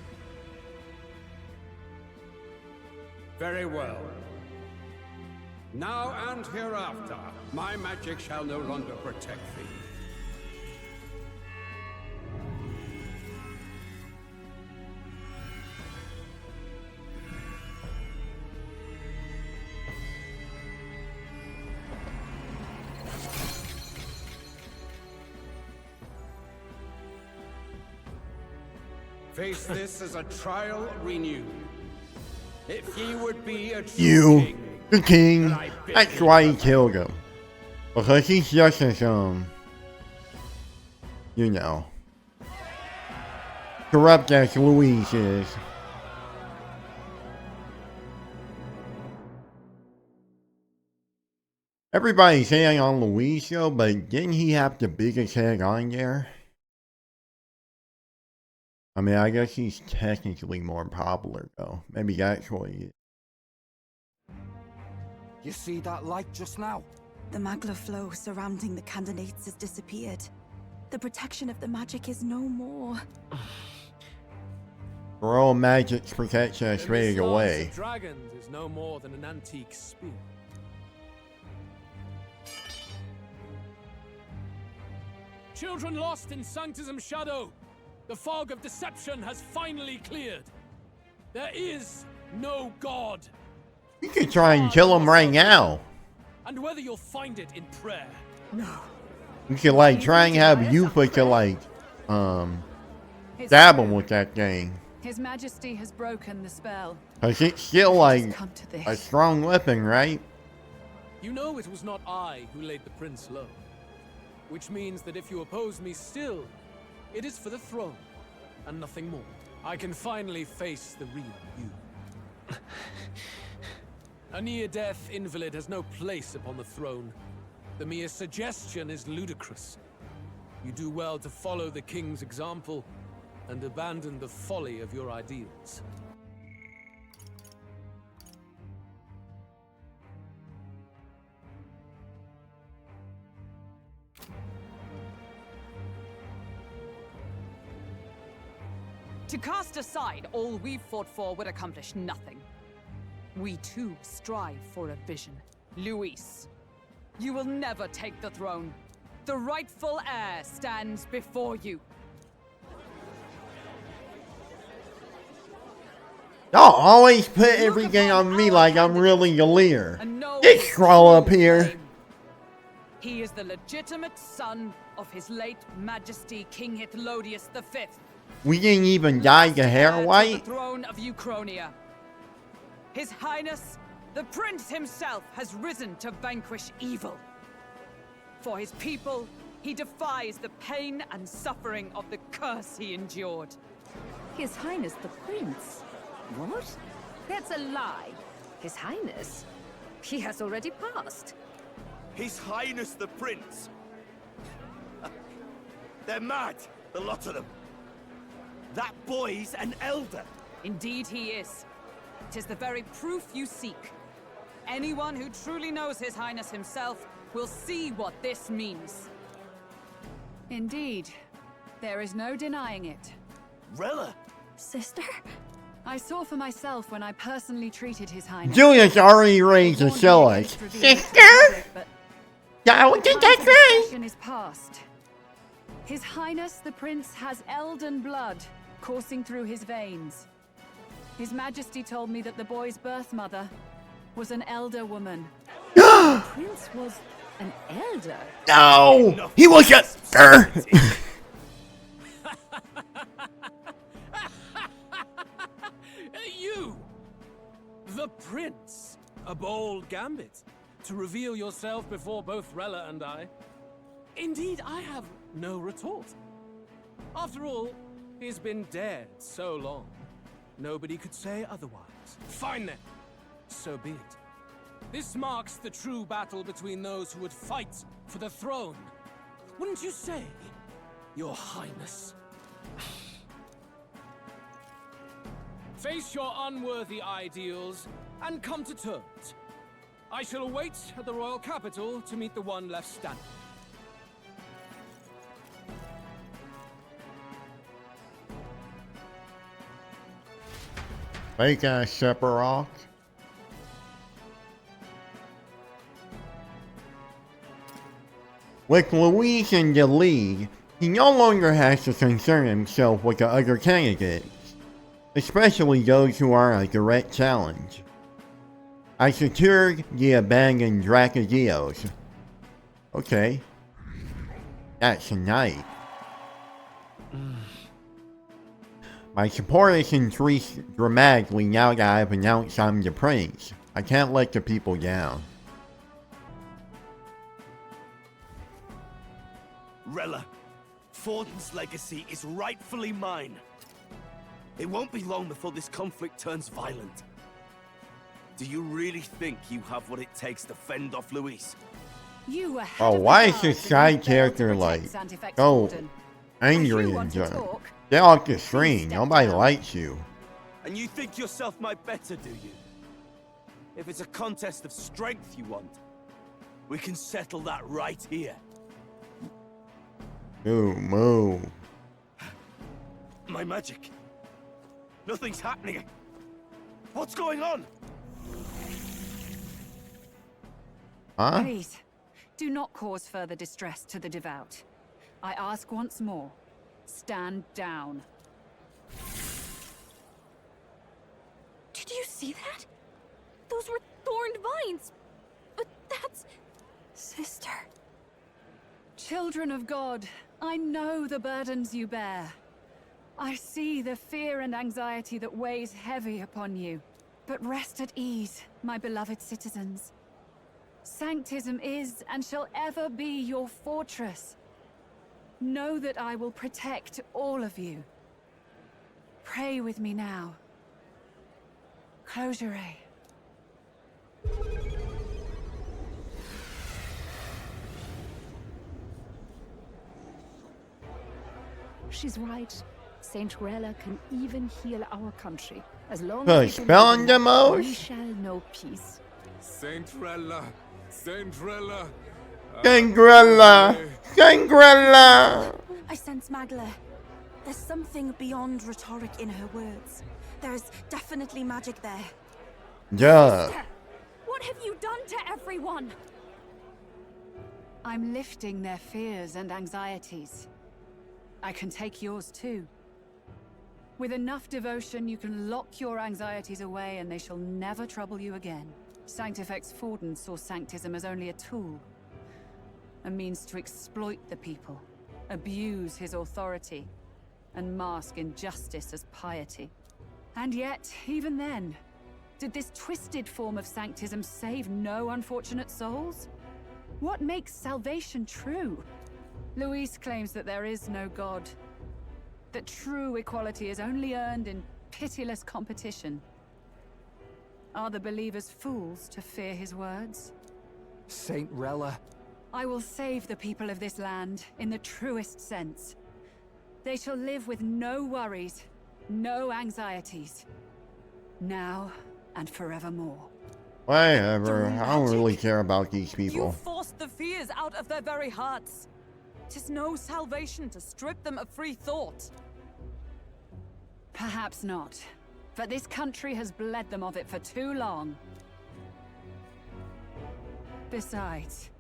Very well. Now and hereafter, my magic shall no longer protect thee. Face this as a trial renewed. If ye would be a true You, king, the king. then I bid That's you why he killed him. Because he's just as, you know, corrupt as Luis is. Everybody's saying on Luis though, but didn't he have the biggest head on there? I mean, I guess he's technically more popular though. Maybe that's what he is. You see that light just now? The magla flow surrounding the candidates has disappeared. The protection of the magic is no more. Royal magic's protection has faded away. Dragons is no more than an antique spear. Children lost in Sanctism's shadow. The fog of deception has finally cleared. There is no God. You could try and kill him right now. And whether you'll find it in prayer. No. You could like try and have Yufa to like stab him with that thing. His Majesty has broken the spell. Cause it's still like a strong weapon, right? You know it was not I who laid the prince low. Which means that if you oppose me still, it is for the throne, and nothing more. I can finally face the real you. A near-death invalid has no place upon the throne. The mere suggestion is ludicrous. You do well to follow the king's example, and abandon the folly of your ideals. To cast aside all we've fought for would accomplish nothing. We too strive for a vision. Luis, you will never take the throne. The rightful heir stands before you. Y'all always put everything on me like I'm really a leader. This scroll up here. He is the legitimate son of his late Majesty King Hithlodius V. We didn't even dye the hair white. The throne of Uchronia. His Highness, the Prince himself, has risen to vanquish evil. For his people, he defies the pain and suffering of the curse he endured. His Highness the Prince? What? That's a lie. His Highness? He has already passed. His Highness the Prince? They're mad, the lot of them. That boy's an elder. Indeed he is. 'Tis the very proof you seek. Anyone who truly knows His Highness himself will see what this means. Indeed. There is no denying it. Rella? Sister? I saw for myself when I personally treated His Highness. Julius already raised a show like, sister? Yeah, what did that say? Is past. His Highness the Prince has Elden blood coursing through his veins. His Majesty told me that the boy's birth mother was an elder woman. The Prince was an elder? No! He was a... You! The Prince! A bold gambit. To reveal yourself before both Rella and I. Indeed, I have no retort. After all, he's been dead so long. Nobody could say otherwise. Fine then. So be it. This marks the true battle between those who would fight for the throne. Wouldn't you say, Your Highness? Face your unworthy ideals and come to terms. I shall await at the royal capital to meet the one left standing. Fake ass Sephiroth. With Luis in the lead, he no longer has to concern himself with the other candidates, especially those who are a direct challenge. I secured the abandoned Dracadios. Okay. That's nice. My support has increased dramatically now that I've announced I'm the prince. I can't let the people down. Rella, Forden's legacy is rightfully mine. It won't be long before this conflict turns violent. Do you really think you have what it takes to fend off Luis? You were head Oh, of the why is guard this that side you failed to character protect like Santifex so Forden. angry If you and want to talk, get off the screen? step Nobody down. likes you. And you think yourself my better, do you? If it's a contest of strength you want, we can settle that right here. Moo. My magic. Nothing's happening. What's going on? Huh? Please, do not cause further distress to the devout. I ask once more, stand down. Did you see that? Those were thorned vines. But that's... Sister. Children of God, I know the burdens you bear. I see the fear and anxiety that weighs heavy upon you. But rest at ease, my beloved citizens. Sanctism is and shall ever be your fortress. Know that I will protect all of you. Pray with me now. Close your eyes. She's right. Saint Rella can even heal our country. As long Put a as we spell on believe, them, O's? we shall know peace. Saint Rella. Saint Rella. Gangrella! I sense Magla. There's something beyond rhetoric in her words. There's definitely magic there. Yeah. What have you done to everyone? I'm lifting their fears and anxieties. I can take yours too. With enough devotion, you can lock your anxieties away and they shall never trouble you again. Sanctifex Forden saw Sanctism as only a tool. A means to exploit the people, abuse his authority, and mask injustice as piety. And yet, even then, did this twisted form of Sanctism save no unfortunate souls? What makes salvation true? Luis claims that there is no God. That true equality is only earned in pitiless competition. Are the believers fools to fear his words? Saint Rella. I will save the people of this land in the truest sense. They shall live with no worries, no anxieties. Now and forevermore. Whatever. I don't really care about these You people. forced the fears out of their very hearts. 'Tis no salvation to strip them of free thought. Perhaps not. But this country has bled them of it for too long. Besides,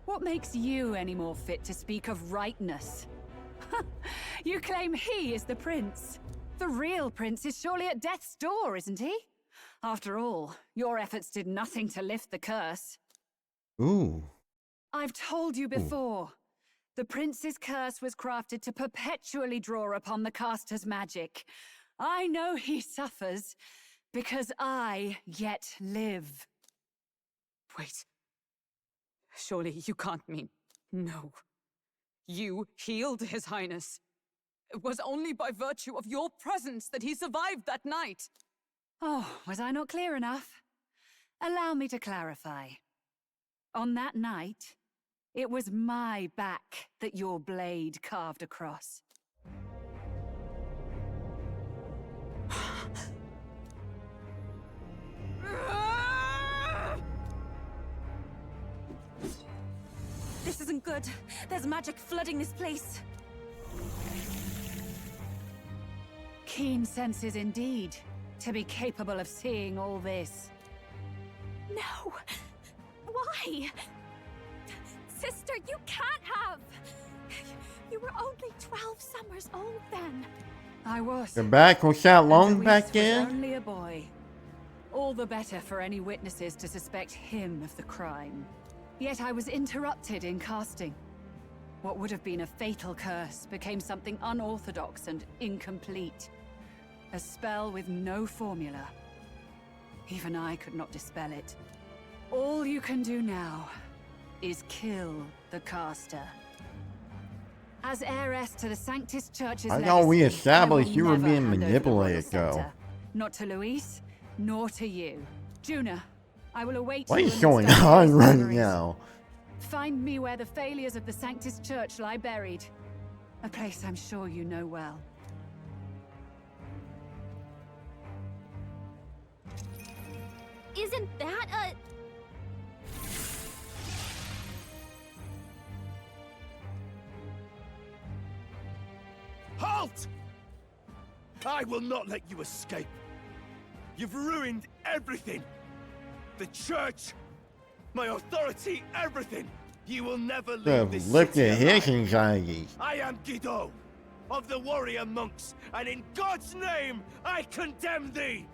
what makes you any more fit to speak of rightness? You claim he is the prince. The real prince is surely at death's door, isn't he? After all, your efforts did nothing to lift the curse. Ooh. I've told you before. The prince's curse was crafted to perpetually draw upon the caster's magic. I know he suffers, because I yet live. Wait. Surely you can't mean... No. You healed His Highness. It was only by virtue of your presence that he survived that night. Oh, was I not clear enough? Allow me to clarify. On that night, it was my back that your blade carved across. This isn't good. There's magic flooding this place. Keen senses indeed, to be capable of seeing all this. No! Why? Sister, you can't have! You were only 12 summers old then. I was. Your back was that long And back Luis was then? only a boy. All the better for any witnesses to suspect him of the crime. Yet I was interrupted in casting. What would have been a fatal curse became something unorthodox and incomplete. A spell with no formula. Even I could not dispel it. All you can do now is kill the caster. As heiress to the Sanctus Church's I thought we legacy, established I will you were never being hand over the manipulated, royal though. scepter. Not to Luis, nor to you. Juna, I will await What you is in the going study on of right memories. now? Find me where the failures of the Sanctus Church lie buried. A place I'm sure you know well. Isn't that a... Halt! I will not let you escape. You've ruined everything. The church, my authority, everything. You will never leave this Look city at his alive. anxiety. I am Guido, of the warrior monks, and in God's name, I condemn thee!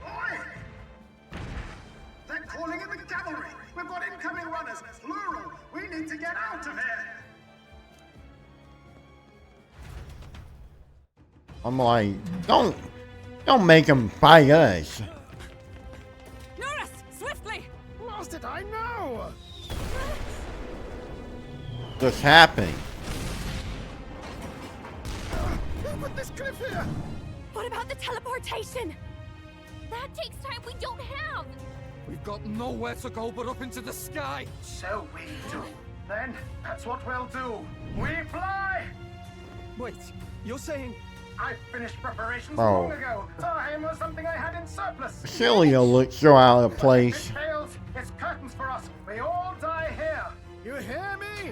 Oi! They're calling in the cavalry! We've got incoming runners, plural! We need to get out of here! I'm like, don't make him fight us. Norris, swiftly! Lost it, I know! What's happening? Who put this cliff here? What about the teleportation? That takes time we don't have! We've got nowhere to go but up into the sky! So we do. Then, that's what we'll do. We fly! Wait, you're saying... I finished preparations Oh. long ago. Time was something I had in surplus. Cilio looks so out of If place. it fails, it's curtains for us. We all die here. You hear me?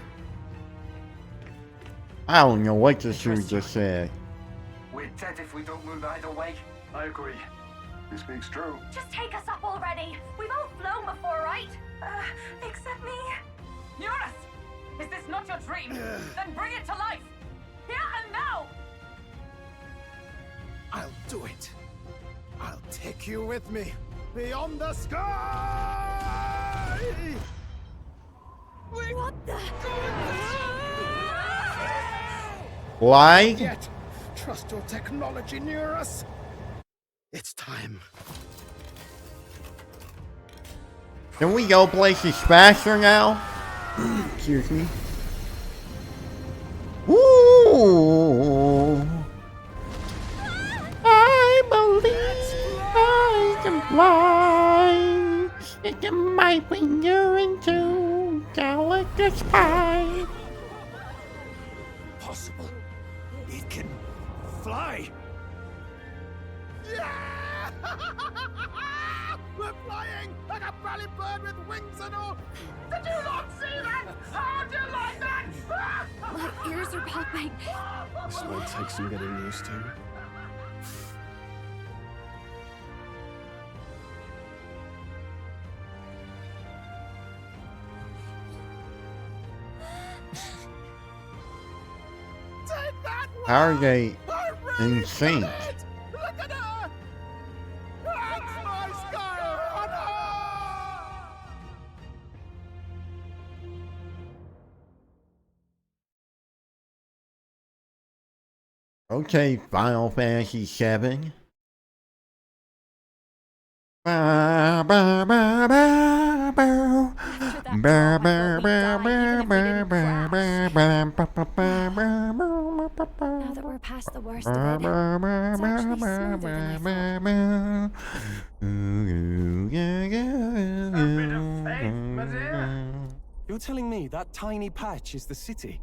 I don't know what this dude just said. We're dead if we don't move either way. I agree. He speaks true. Just take us up already! We've all flown before, right? Except me. Eurus! Is this not your dream? Then bring it to life! Here and now! I'll do it. I'll take you with me. Beyond the sky! What the? Why? Yet, trust your technology near us. It's time. Can we go places faster now? Excuse me. Ooh. I believe I can fly. Sticking my finger into Galactus pie. Possible. It can fly. Yeah! We're flying like a bally bird with wings and all. Did you not see that? How do you like that? My ears are popping. This might take some getting used to. Take that one! How are they I really in did sync? it! Look at her! That's my Skyrunner! Okay, Final Fantasy VII. Ba, ba, ba, ba, ba. Ba, ba, ba, ba, ba, ba, ba, ba, ba, ba, ba, ba. Now that we're past the worst of it, it's actually smoother than I thought. You're telling me that tiny patch is the city?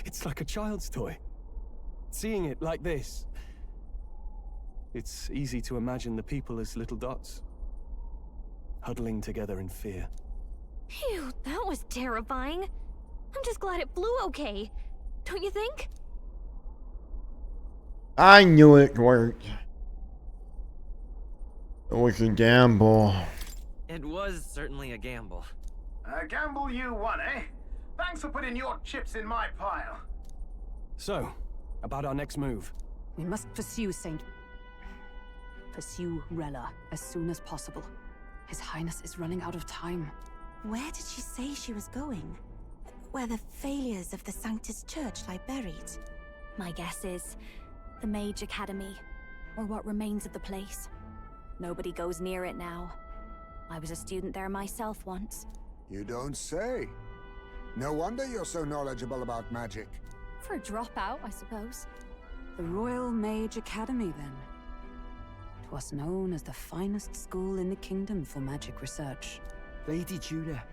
It's like a child's toy. Seeing it like this, it's easy to imagine the people as little dots, huddling together in fear. Phew, that was terrifying. I'm just glad it flew okay. Don't you think? I knew it worked. It was a gamble. It was certainly a gamble. A gamble you won, eh? Thanks for putting your chips in my pile. So, about our next move. We must pursue Rella as soon as possible. His Highness is running out of time. Where did she say she was going? Where the failures of the Sanctus Church lie buried? My guess is the Mage Academy, or what remains of the place. Nobody goes near it now. I was a student there myself once. You don't say. No wonder you're so knowledgeable about magic. For a dropout, I suppose. The Royal Mage Academy, then. 'Twas known as the finest school in the kingdom for magic research. Lady Julia,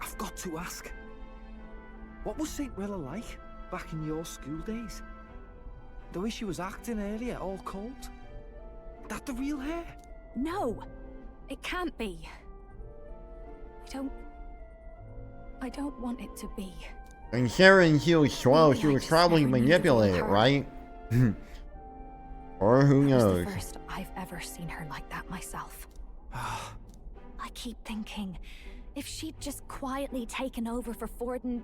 I've got to ask. What was St. Rella like back in your school days? The way she was acting earlier, all cold? That the real hair? No, it can't be. I don't want it to be. Considering she was 12, she was probably manipulated, right? Or who knows? That was the first I've ever seen her like that myself. I keep thinking, if she'd just quietly taken over for Forden,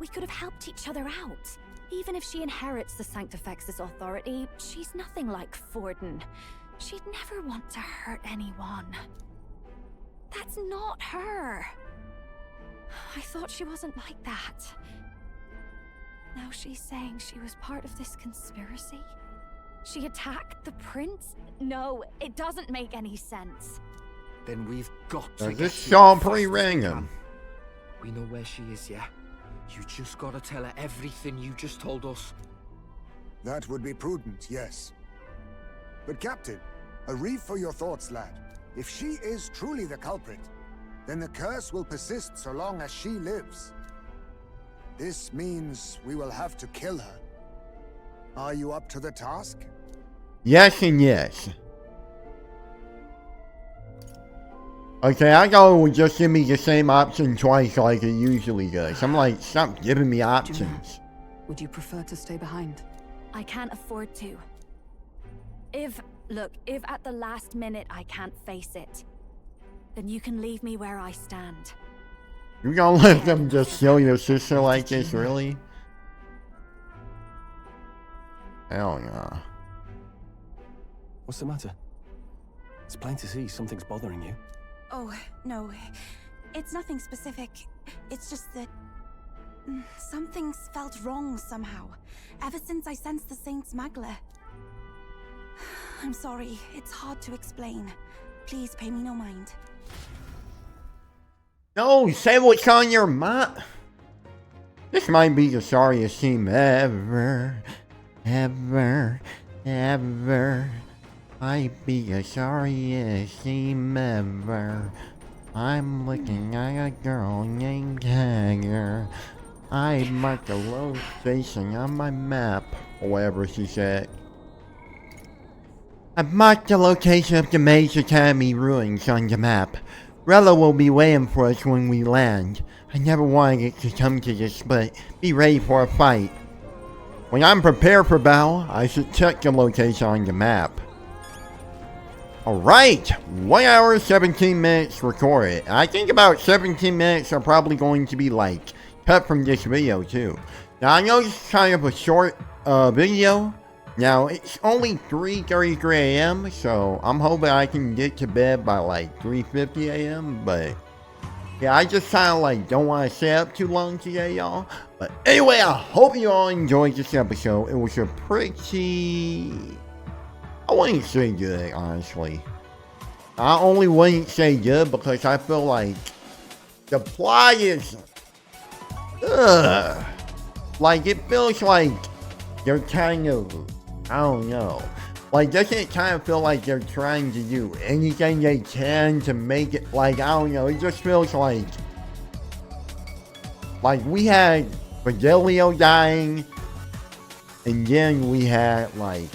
we could have helped each other out. Even if she inherits the Sanctifex's authority, she's nothing like Forden. She'd never want to hurt anyone. That's not her. I thought she wasn't like that. Now she's saying she was part of this conspiracy? She attacked the prince? No, it doesn't make any sense. Then we've got to Does get this to Sean her pretty fast as we random? can. We know where she is, yeah? You just gotta tell her everything you just told us. That would be prudent, yes. But Captain, a reef for your thoughts, lad. If she is truly the culprit, then the curse will persist so long as she lives. This means we will have to kill her. Are you up to the task? Yes and yes. Okay, I thought it would just give me the same option twice like it usually does. I'm like, stop giving me options. Would you prefer to stay behind? I can't afford to. If at the last minute I can't face it, then you can leave me where I stand. You gonna let them just kill your sister like this, really? Hell no. What's the matter? It's plain to see something's bothering you. Oh, no. It's nothing specific. It's just that... something's felt wrong somehow. Ever since I sensed the Saint's Magla. I'm sorry. It's hard to explain. Please pay me no mind. No, say what's on your mind. This might be the sorriest scene ever. Might be the sorriest scene ever. I'm looking at a girl named Hanger. I marked a location on my map, or whatever she said. I marked the location of the Mage Academy ruins on the map. Rella will be waiting for us when we land. I never wanted it to come to this, but be ready for a fight. When I'm prepared for battle, I should check the location on the map. Alright, 1 hour 17 minutes recorded. I think about 17 minutes are probably going to be like cut from this video too. Now I know this is kind of a short video. Now it's only 3:33 a.m. so I'm hoping I can get to bed by like 3:50 a.m. But yeah, I just kind of like don't want to stay up too long today, y'all. But anyway, I hope you all enjoyed this episode. It was a pretty... I wouldn't say good, honestly. I only wouldn't say good because I feel like the plot is... Like, it feels like they're kind of... I don't know. Like, doesn't it kind of feel like they're trying to do anything they can to make it... Like, I don't know. It just feels like... Like, we had Fidelio dying. And then we had, like...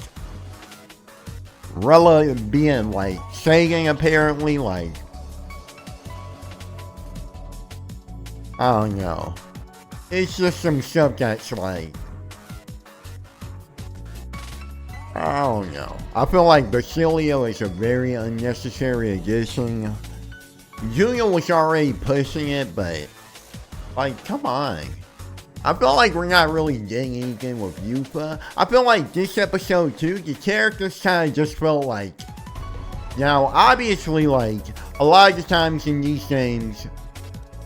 Rella being like Sagan apparently, like I don't know. It's just some stuff that's like I don't know. I feel like Basilio is a very unnecessary addition. Julia was already pushing it, but like come on. I feel like we're not really getting anything with Yufa. I feel like this episode too, the characters kind of just felt like... Now, obviously, like, a lot of the times in these games,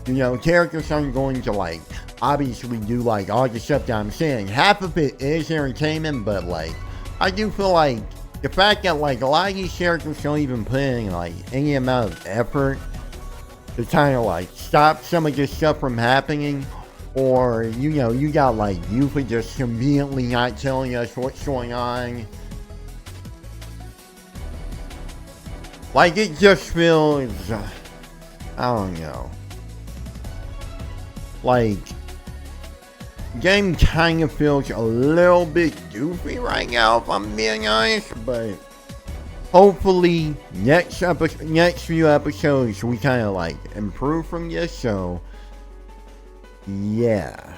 you know, characters aren't going to, like, obviously do, like, all the stuff that I'm saying. Half of it is entertainment, but, like, I do feel like the fact that, like, a lot of these characters don't even put in, like, any amount of effort to kind of, like, stop some of this stuff from happening. Or, you know, you got like Yufa just conveniently not telling us what's going on. Like, it just feels, I don't know. Like, game kind of feels a little bit goofy right now, if I'm being honest, but hopefully next few episodes we kind of like improve from this, so yeah.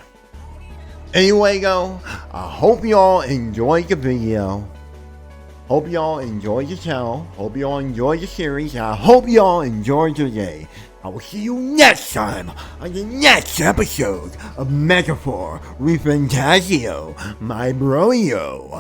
Anyway, though, I hope y'all enjoyed the video. Hope y'all enjoyed the channel. Hope y'all enjoyed the series. And I hope y'all enjoyed today. I will see you next time on the next episode of Metaphor ReFantazio, my bro-yo.